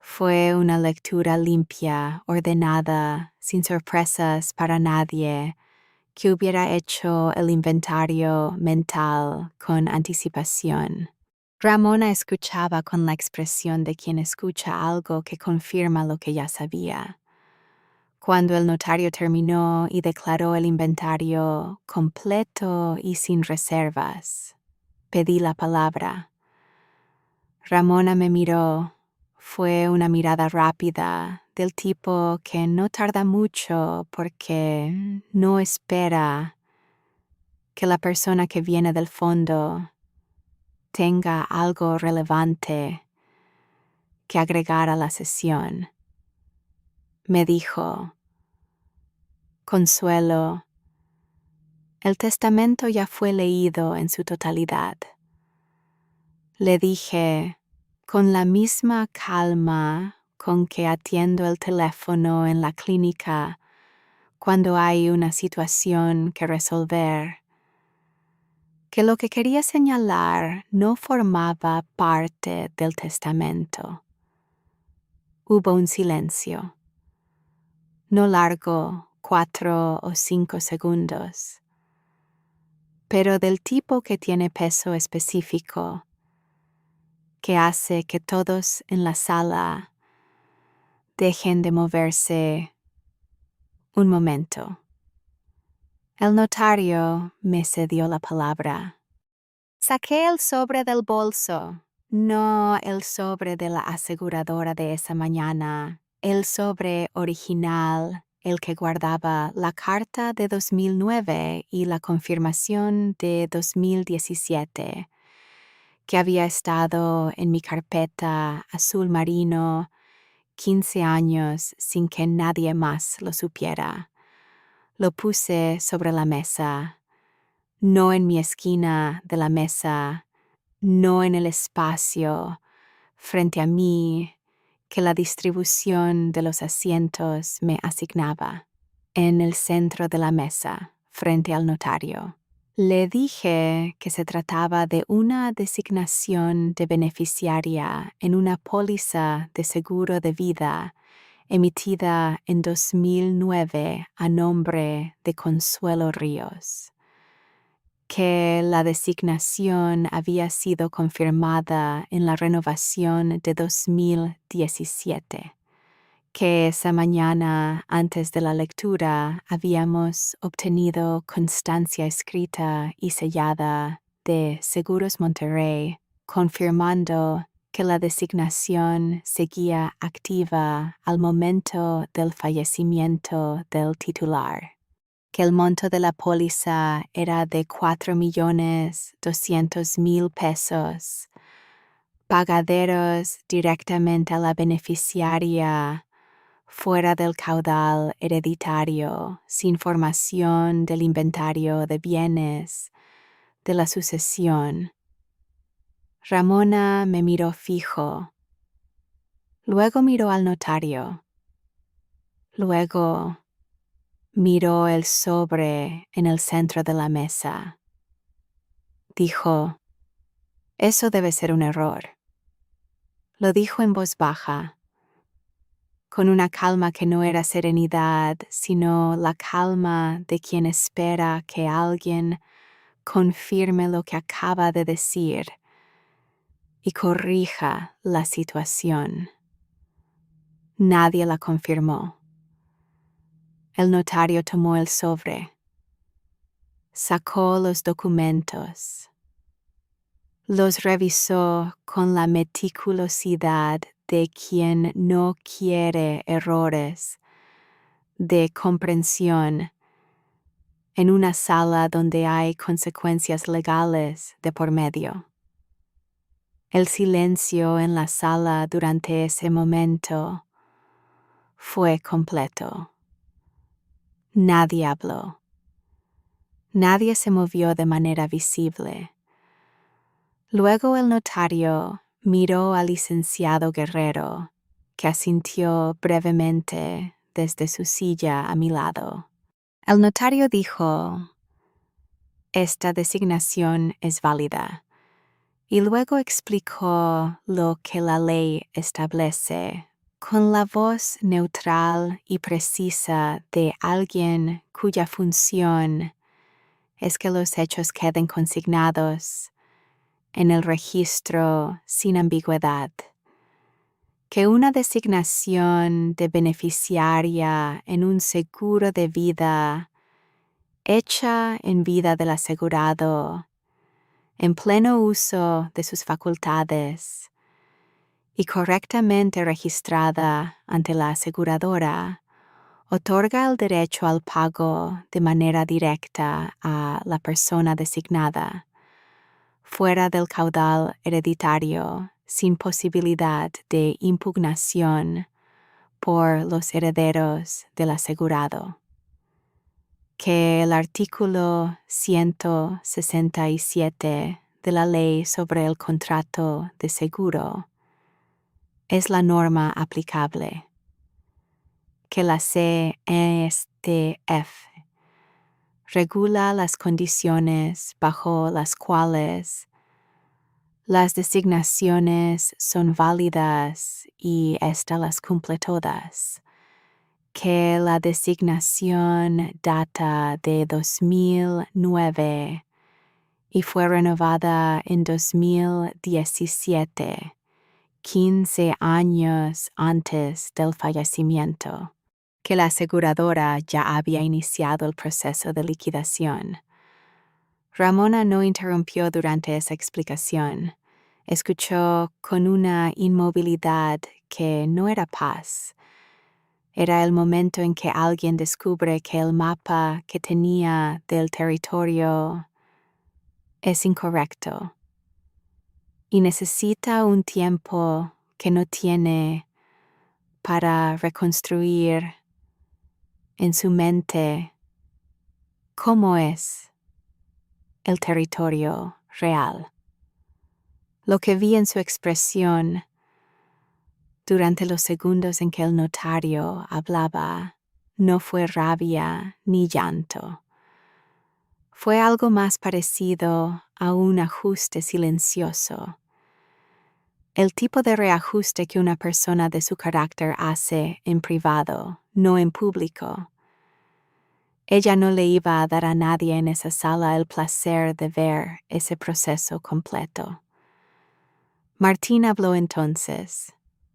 Fue una lectura limpia, ordenada, sin sorpresas para nadie, que hubiera hecho el inventario mental con anticipación. Ramona escuchaba con la expresión de quien escucha algo que confirma lo que ya sabía. Cuando el notario terminó y declaró el inventario completo y sin reservas, pedí la palabra. Ramona me miró. Fue una mirada rápida, del tipo que no tarda mucho porque no espera que la persona que viene del fondo tenga algo relevante que agregar a la sesión. Me dijo: Consuelo, el testamento ya fue leído en su totalidad. Le dije, con la misma calma con que atiendo el teléfono en la clínica cuando hay una situación que resolver, que lo que quería señalar no formaba parte del testamento. Hubo un silencio, no largo, 4 o 5 segundos, pero del tipo que tiene peso específico, que hace que todos en la sala dejen de moverse un momento. El notario me cedió la palabra. Saqué el sobre del bolso No el sobre de la aseguradora de esa mañana, el sobre original, el que guardaba la carta de 2009 y la confirmación de 2017, que había estado en mi carpeta azul marino 15 años sin que nadie más lo supiera. Lo puse sobre la mesa, no en mi esquina de la mesa, no en el espacio frente a mí que la distribución de los asientos me asignaba, en el centro de la mesa, frente al notario. Le dije que se trataba de una designación de beneficiaria en una póliza de seguro de vida emitida en 2009 a nombre de Consuelo Ríos, que la designación había sido confirmada en la renovación de 2017, que esa mañana antes de la lectura habíamos obtenido constancia escrita y sellada de Seguros Monterrey, confirmando que la designación seguía activa al momento del fallecimiento del titular, que el monto de la póliza era de $4,200,000, pagaderos directamente a la beneficiaria, fuera del caudal hereditario, sin formación del inventario de bienes, de la sucesión. Ramona me miró fijo. Luego miró al notario. Luego miró el sobre en el centro de la mesa. Dijo, «Eso debe ser un error». Lo dijo en voz baja, con una calma que no era serenidad, sino la calma de quien espera que alguien confirme lo que acaba de decir y corrija la situación. Nadie la confirmó. El notario tomó el sobre, sacó los documentos, los revisó con la meticulosidad de quien no quiere errores de comprensión en una sala donde hay consecuencias legales de por medio. El silencio en la sala durante ese momento fue completo. Nadie habló. Nadie se movió de manera visible. Luego el notario miró al licenciado Guerrero, que asintió brevemente desde su silla a mi lado. El notario dijo, «Esta designación es válida», y luego explicó lo que la ley establece con la voz neutral y precisa de alguien cuya función es que los hechos queden consignados en el registro sin ambigüedad, que una designación de beneficiaria en un seguro de vida hecha en vida del asegurado, en pleno uso de sus facultades y correctamente registrada ante la aseguradora, otorga el derecho al pago de manera directa a la persona designada, fuera del caudal hereditario, sin posibilidad de impugnación por los herederos del asegurado. Que el artículo 167 de la Ley sobre el Contrato de Seguro es la norma aplicable. Que la CESTF regula las condiciones bajo las cuales las designaciones son válidas y ésta las cumple todas. Que la designación data de 2009 y fue renovada en 2017, 15 años antes del fallecimiento. Que la aseguradora ya había iniciado el proceso de liquidación. Ramona no interrumpió durante esa explicación. Escuchó con una inmovilidad que no era paz. Era el momento en que alguien descubre que el mapa que tenía del territorio es incorrecto y necesita un tiempo que no tiene para reconstruir en su mente cómo es el territorio real. Lo que vi en su expresión durante los segundos en que el notario hablaba no fue rabia ni llanto. Fue algo más parecido a un ajuste silencioso. El tipo de reajuste que una persona de su carácter hace en privado, no en público. Ella no le iba a dar a nadie en esa sala el placer de ver ese proceso completo. Martín habló entonces.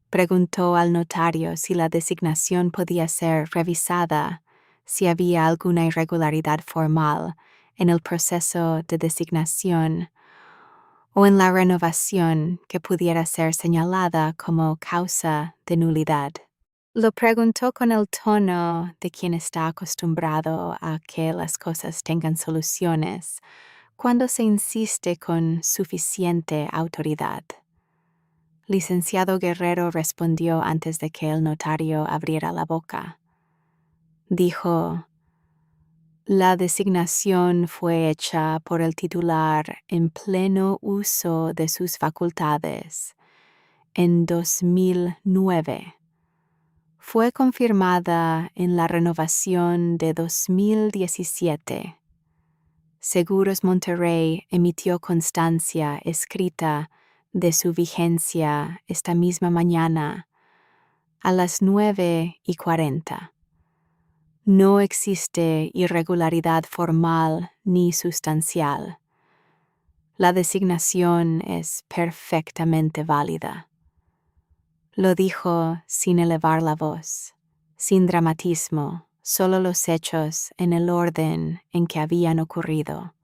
Preguntó al notario si la designación podía ser revisada, si había alguna irregularidad formal en el proceso de designación o en la renovación que pudiera ser señalada como causa de nulidad. Lo preguntó con el tono de quien está acostumbrado a que las cosas tengan soluciones cuando se insiste con suficiente autoridad. Licenciado Guerrero respondió antes de que el notario abriera la boca. Dijo: la designación fue hecha por el titular en pleno uso de sus facultades en 2009. Fue confirmada en la renovación de 2017. Seguros Monterrey emitió constancia escrita de su vigencia esta misma mañana a las 9:40. No existe irregularidad formal ni sustancial. La designación es perfectamente válida. Lo dijo sin elevar la voz, sin dramatismo, solo los hechos en el orden en que habían ocurrido.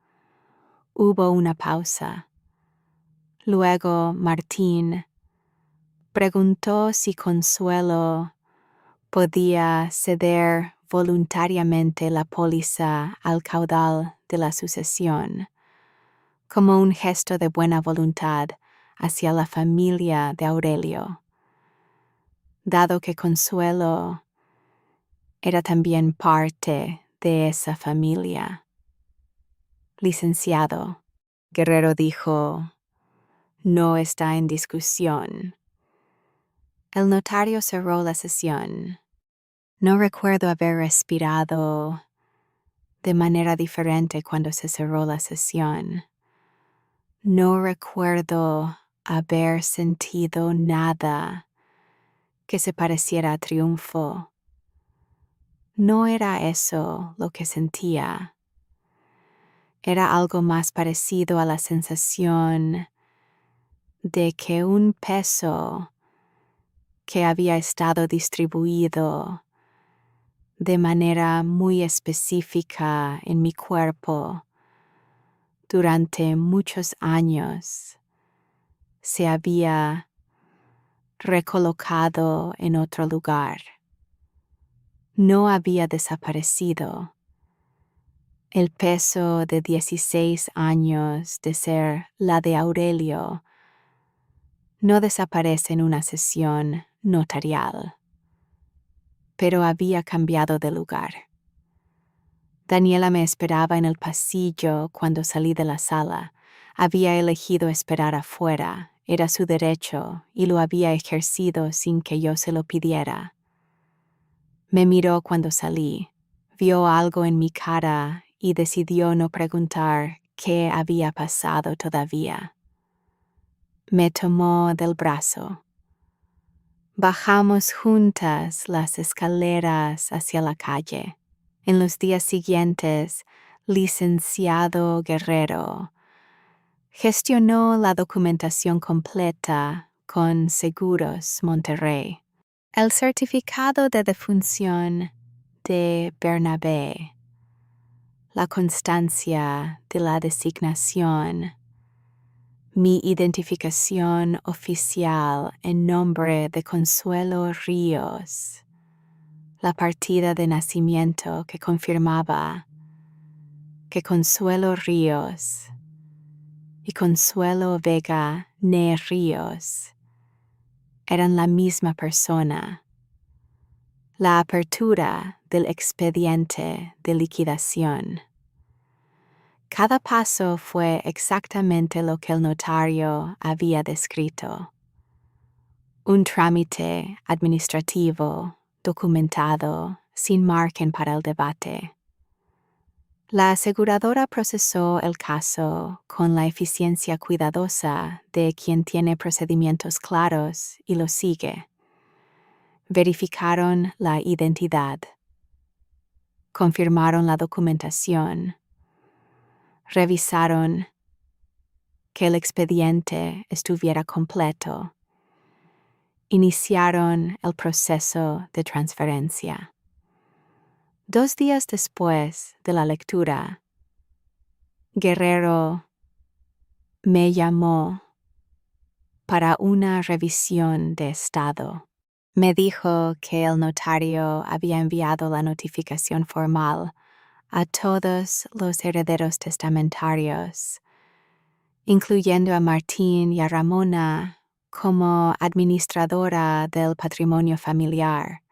Hubo una pausa. Luego Martín preguntó si Consuelo podía ceder voluntariamente la póliza al caudal de la sucesión, como un gesto de buena voluntad hacia la familia de Aurelio, dado que Consuelo era también parte de esa familia. Licenciado, Guerrero dijo, no está en discusión. El notario cerró la sesión. No recuerdo haber respirado de manera diferente cuando se cerró la sesión. No recuerdo haber sentido nada que se pareciera a triunfo. No era eso lo que sentía. Era algo más parecido a la sensación de que un peso que había estado distribuido de manera muy específica en mi cuerpo durante muchos años se había recolocado en otro lugar. No había desaparecido. El peso de 16 años de ser la de Aurelio no desaparece en una sesión notarial, pero había cambiado de lugar. Daniela me esperaba en el pasillo cuando salí de la sala. Había elegido esperar afuera, era su derecho y lo había ejercido sin que yo se lo pidiera. Me miró cuando salí, vio algo en mi cara y decidió no preguntar qué había pasado todavía. Me tomó del brazo. Bajamos juntas las escaleras hacia la calle. En los días siguientes, licenciado Guerrero gestionó la documentación completa con Seguros Monterrey. El certificado de defunción de Bernabé, la constancia de la designación, mi identificación oficial en nombre de Consuelo Ríos, la partida de nacimiento que confirmaba que Consuelo Ríos y Consuelo Vega Ne Ríos eran la misma persona. La apertura del expediente de liquidación. Cada paso fue exactamente lo que el notario había descrito. Un trámite administrativo, documentado, sin margen para el debate. La aseguradora procesó el caso con la eficiencia cuidadosa de quien tiene procedimientos claros y los sigue. Verificaron la identidad. Confirmaron la documentación. Revisaron que el expediente estuviera completo. Iniciaron el proceso de transferencia. 2 días después de la lectura, Guerrero me llamó para una revisión de estado. Me dijo que el notario había enviado la notificación formal a todos los herederos testamentarios, incluyendo a Martín y a Ramona como administradora del patrimonio familiar,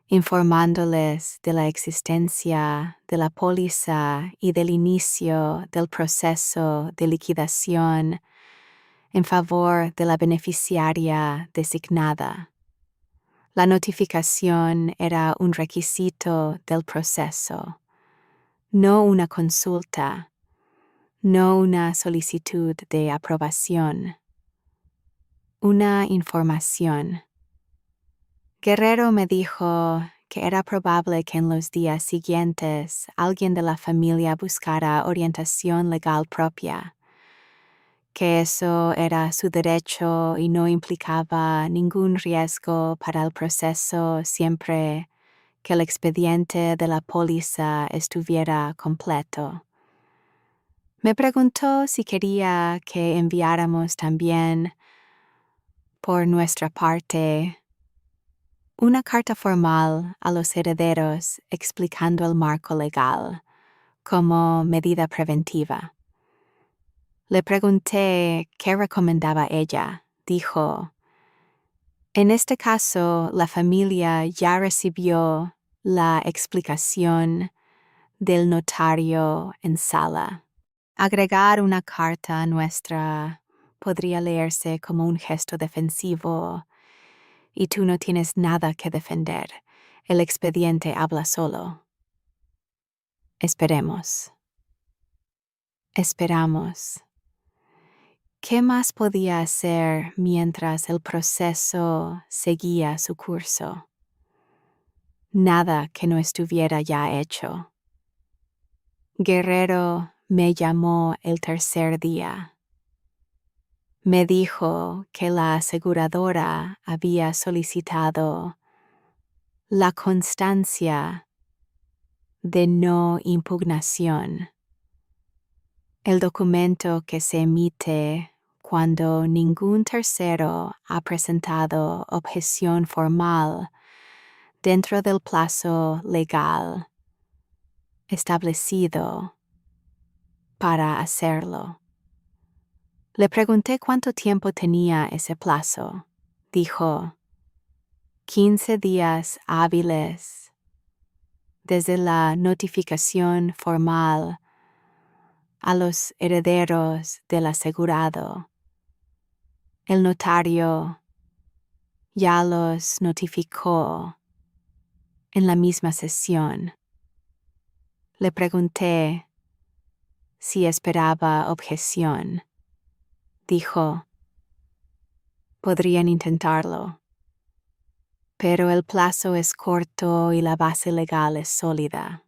informándoles de la existencia de la póliza y del inicio del proceso de liquidación en favor de la beneficiaria designada. La notificación era un requisito del proceso, no una consulta, no una solicitud de aprobación, una información. Guerrero me dijo que era probable que en los días siguientes alguien de la familia buscara orientación legal propia, que eso era su derecho y no implicaba ningún riesgo para el proceso siempre que el expediente de la póliza estuviera completo. Me preguntó si quería que enviáramos también, por nuestra parte, una carta formal a los herederos explicando el marco legal como medida preventiva. Le pregunté qué recomendaba ella. Dijo, en este caso la familia ya recibió la explicación del notario en sala. Agregar una carta nuestra podría leerse como un gesto defensivo y tú no tienes nada que defender. El expediente habla solo. Esperemos. Esperamos. ¿Qué más podía hacer mientras el proceso seguía su curso? Nada que no estuviera ya hecho. Guerrero me llamó el tercer día. Me dijo que la aseguradora había solicitado la constancia de no impugnación, el documento que se emite cuando ningún tercero ha presentado objeción formal dentro del plazo legal establecido para hacerlo. Le pregunté cuánto tiempo tenía ese plazo. Dijo, 15 días hábiles desde la notificación formal a los herederos del asegurado. El notario ya los notificó en la misma sesión. Le pregunté si esperaba objeción. Dijo, podrían intentarlo, pero el plazo es corto y la base legal es sólida.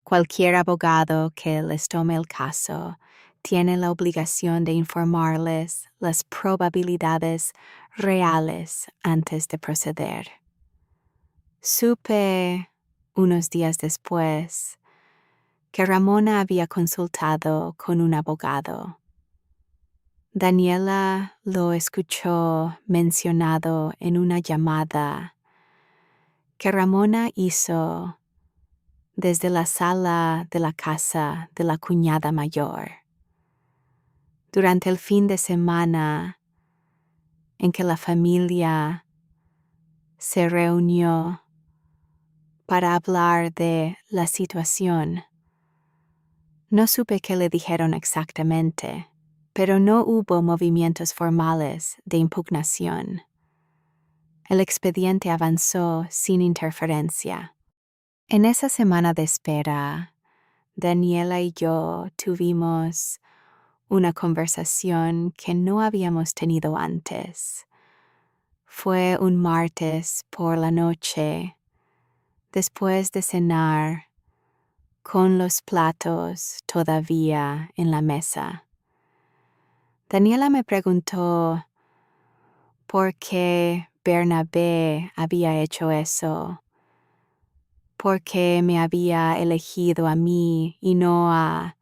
Cualquier abogado que les tome el caso tiene la obligación de informarles las probabilidades reales antes de proceder. Supe, unos días después, que Ramona había consultado con un abogado. Daniela lo escuchó mencionado en una llamada que Ramona hizo desde la sala de la casa de la cuñada mayor. Durante el fin de semana en que la familia se reunió para hablar de la situación, no supe qué le dijeron exactamente, pero no hubo movimientos formales de impugnación. El expediente avanzó sin interferencia. En esa semana de espera, Daniela y yo tuvimos una conversación que no habíamos tenido antes. Fue un martes por la noche, después de cenar, con los platos todavía en la mesa. Daniela me preguntó por qué Bernabé había hecho eso, por qué me había elegido a mí y no a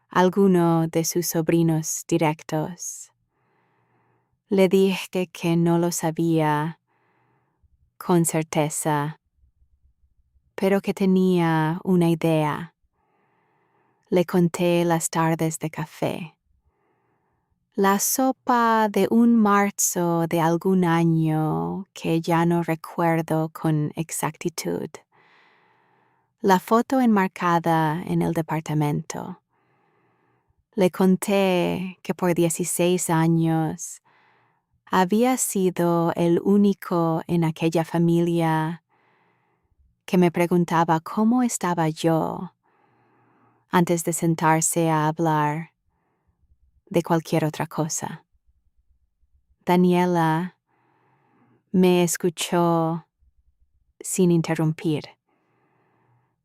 alguno de sus sobrinos directos. Le dije que no lo sabía con certeza, pero que tenía una idea. Le conté las tardes de café. La sopa de un marzo de algún año que ya no recuerdo con exactitud. La foto enmarcada en el departamento. Le conté que por 16 años había sido el único en aquella familia que me preguntaba cómo estaba yo antes de sentarse a hablar de cualquier otra cosa. Daniela me escuchó sin interrumpir.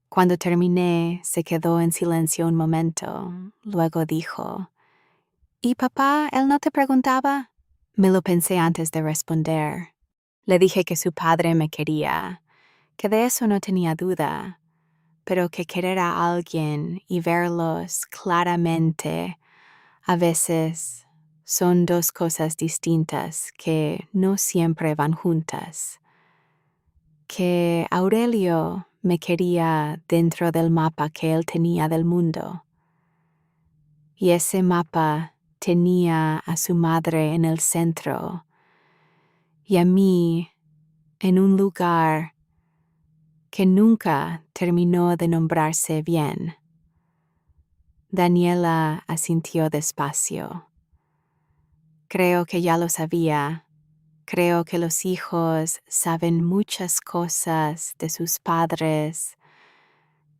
Cuando terminé, se quedó en silencio un momento. Luego dijo, ¿y papá, él no te preguntaba? Me lo pensé antes de responder. Le dije que su padre me quería, que de eso no tenía duda, pero que querer a alguien y verlos claramente a veces son dos cosas distintas que no siempre van juntas. Que Aurelio me quería dentro del mapa que él tenía del mundo. Y ese mapa tenía a su madre en el centro y a mí en un lugar que nunca terminó de nombrarse bien. Daniela asintió despacio. Creo que ya lo sabía. Creo que los hijos saben muchas cosas de sus padres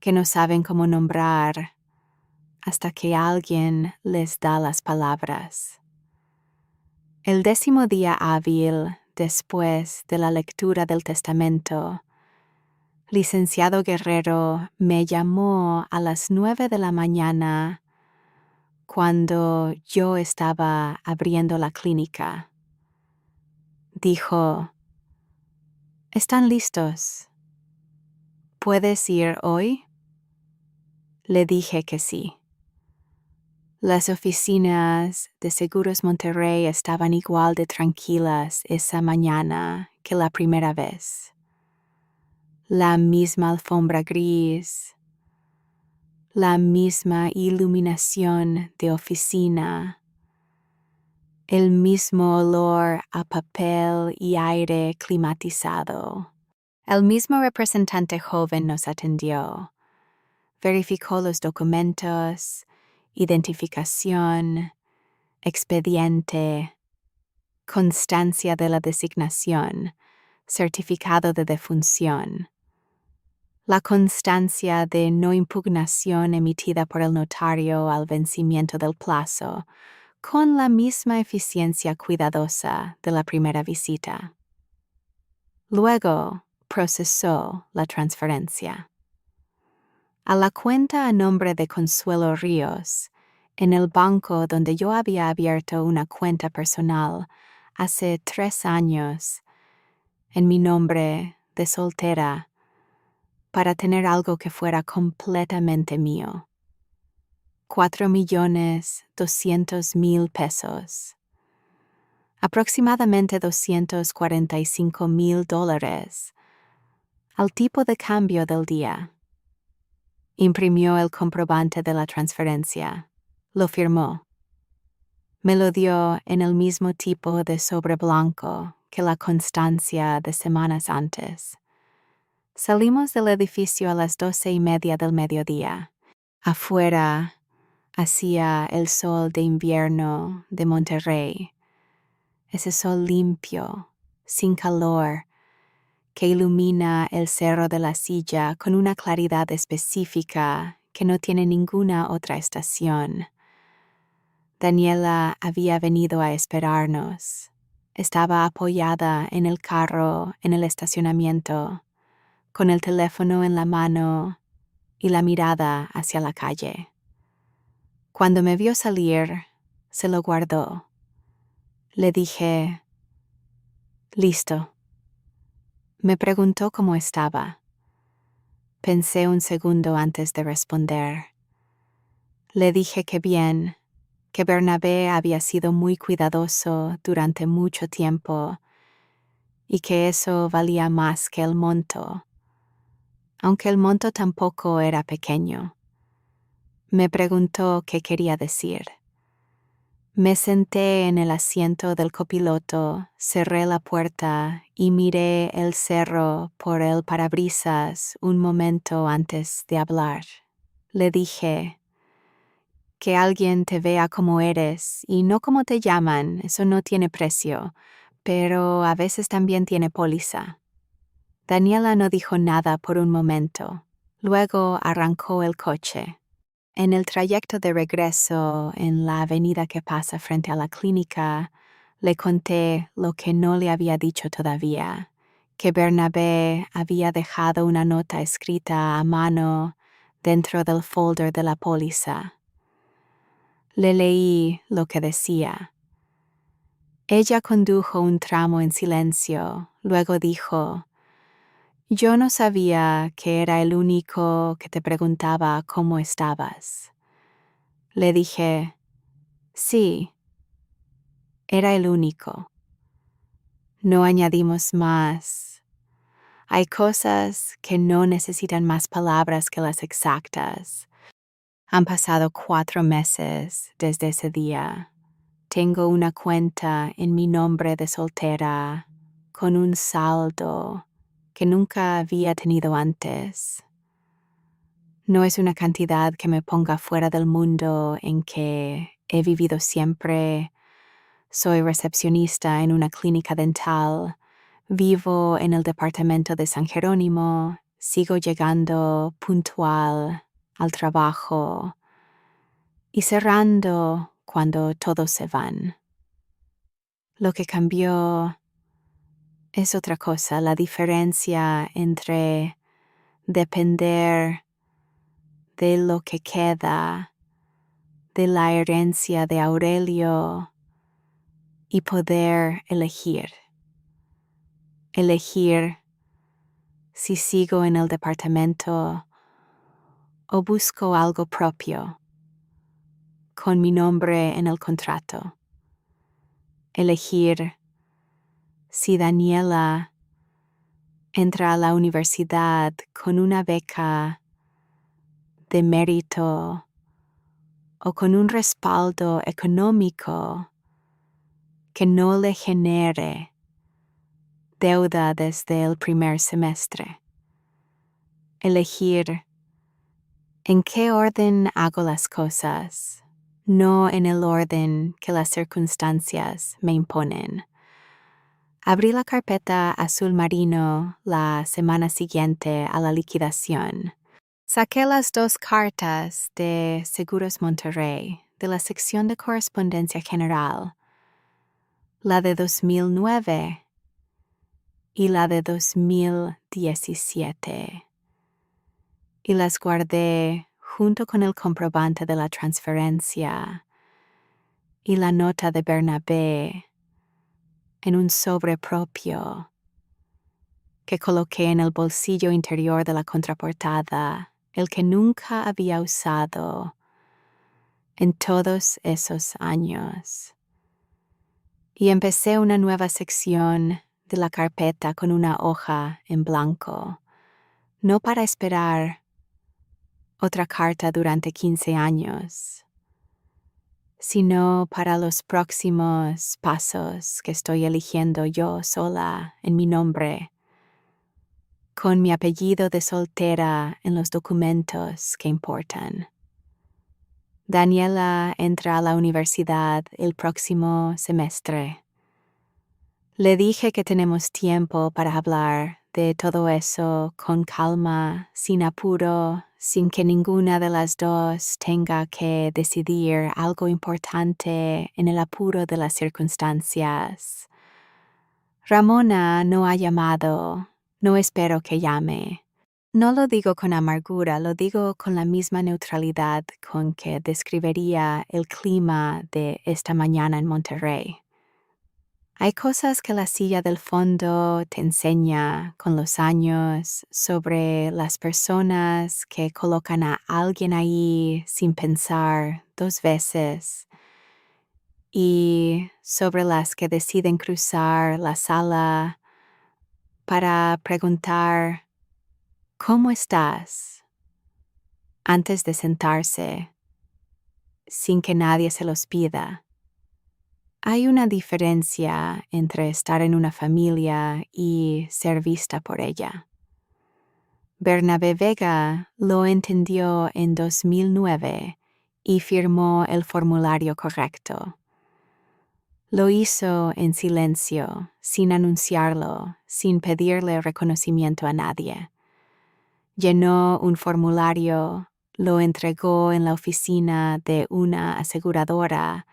que no saben cómo nombrar hasta que alguien les da las palabras. El 10º día hábil después de la lectura del testamento, licenciado Guerrero me llamó a las 9 de la mañana cuando yo estaba abriendo la clínica. Dijo, ¿están listos? ¿Puedes ir hoy? Le dije que sí. Las oficinas de Seguros Monterrey estaban igual de tranquilas esa mañana que la primera vez. La misma alfombra gris, la misma iluminación de oficina, el mismo olor a papel y aire climatizado. El mismo representante joven nos atendió. Verificó los documentos, identificación, expediente, constancia de la designación, certificado de defunción. La constancia de no impugnación emitida por el notario al vencimiento del plazo, con la misma eficiencia cuidadosa de la primera visita. Luego procesó la transferencia. A la cuenta a nombre de Consuelo Ríos, en el banco donde yo había abierto una cuenta personal hace 3 años, en mi nombre de soltera, para tener algo que fuera completamente mío. 4.200.000 pesos, aproximadamente $245.000, al tipo de cambio del día. Imprimió el comprobante de la transferencia, lo firmó. Me lo dio en el mismo tipo de sobre blanco que la constancia de semanas antes. Salimos del edificio a las 12:30 del mediodía. Afuera hacía el sol de invierno de Monterrey, ese sol limpio, sin calor, que ilumina el cerro de la Silla con una claridad específica que no tiene ninguna otra estación. Daniela había venido a esperarnos. Estaba apoyada en el carro en el estacionamiento, con el teléfono en la mano y la mirada hacia la calle. Cuando me vio salir, se lo guardó. Le dije, «Listo». Me preguntó cómo estaba. Pensé un segundo antes de responder. Le dije que bien, que Bernabé había sido muy cuidadoso durante mucho tiempo y que eso valía más que el monto, aunque el monto tampoco era pequeño. Me preguntó qué quería decir. Me senté en el asiento del copiloto, cerré la puerta y miré el cerro por el parabrisas un momento antes de hablar. Le dije, que alguien te vea como eres y no como te llaman, eso no tiene precio, pero a veces también tiene póliza. Daniela no dijo nada por un momento. Luego arrancó el coche. En el trayecto de regreso, en la avenida que pasa frente a la clínica, le conté lo que no le había dicho todavía, que Bernabé había dejado una nota escrita a mano dentro del folder de la póliza. Le leí lo que decía. Ella condujo un tramo en silencio, luego dijo, «Yo no sabía que era el único que te preguntaba cómo estabas». Le dije, «Sí, era el único». No añadimos más. Hay cosas que no necesitan más palabras que las exactas. Han pasado 4 meses desde ese día. Tengo una cuenta en mi nombre de soltera, con un saldo que nunca había tenido antes. No es una cantidad que me ponga fuera del mundo en que he vivido siempre. Soy recepcionista en una clínica dental, vivo en el departamento de San Jerónimo, sigo llegando puntual al trabajo y cerrando cuando todos se van. Lo que cambió es otra cosa, la diferencia entre depender de lo que queda, de la herencia de Aurelio y poder elegir. Elegir si sigo en el departamento o busco algo propio, con mi nombre en el contrato. Elegir si Daniela entra a la universidad con una beca de mérito o con un respaldo económico que no le genere deuda desde el primer semestre. Elegir en qué orden hago las cosas, no en el orden que las circunstancias me imponen. Abrí la carpeta azul marino la semana siguiente a la liquidación. Saqué las 2 cartas de Seguros Monterrey de la sección de correspondencia general, la de 2009 y la de 2017, y las guardé junto con el comprobante de la transferencia y la nota de Bernabé en un sobre propio que coloqué en el bolsillo interior de la contraportada, el que nunca había usado, en todos esos años. Y empecé una nueva sección de la carpeta con una hoja en blanco, no para esperar otra carta durante 15 años, sino para los próximos pasos que estoy eligiendo yo sola en mi nombre, con mi apellido de soltera en los documentos que importan. Daniela entra a la universidad el próximo semestre. Le dije que tenemos tiempo para hablar de todo eso con calma, sin apuro, sin que ninguna de las dos tenga que decidir algo importante en el apuro de las circunstancias. Ramona no ha llamado, no espero que llame. No lo digo con amargura, lo digo con la misma neutralidad con que describiría el clima de esta mañana en Monterrey. Hay cosas que la silla del fondo te enseña con los años sobre las personas que colocan a alguien ahí sin pensar 2 veces y sobre las que deciden cruzar la sala para preguntar ¿cómo estás? Antes de sentarse, sin que nadie se los pida. Hay una diferencia entre estar en una familia y ser vista por ella. Bernabé Vega lo entendió en 2009 y firmó el formulario correcto. Lo hizo en silencio, sin anunciarlo, sin pedirle reconocimiento a nadie. Llenó un formulario, lo entregó en la oficina de una aseguradora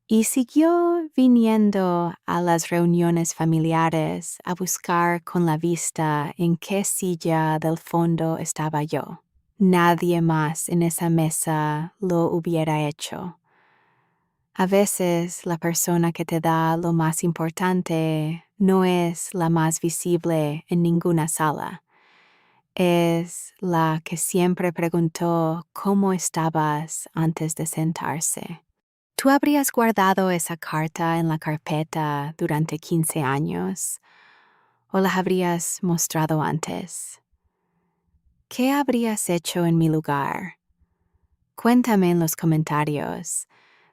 y siguió viniendo a las reuniones familiares a buscar con la vista en qué silla del fondo estaba yo. Nadie más en esa mesa lo hubiera hecho. A veces la persona que te da lo más importante no es la más visible en ninguna sala. Es la que siempre preguntó cómo estabas antes de sentarse. ¿Tú habrías guardado esa carta en la carpeta durante 15 años o la habrías mostrado antes? ¿Qué habrías hecho en mi lugar? Cuéntame en los comentarios.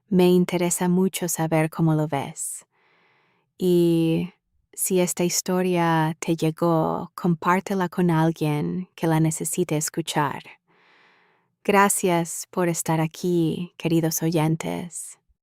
Me interesa mucho saber cómo lo ves. Y si esta historia te llegó, compártela con alguien que la necesite escuchar. Gracias por estar aquí, queridos oyentes.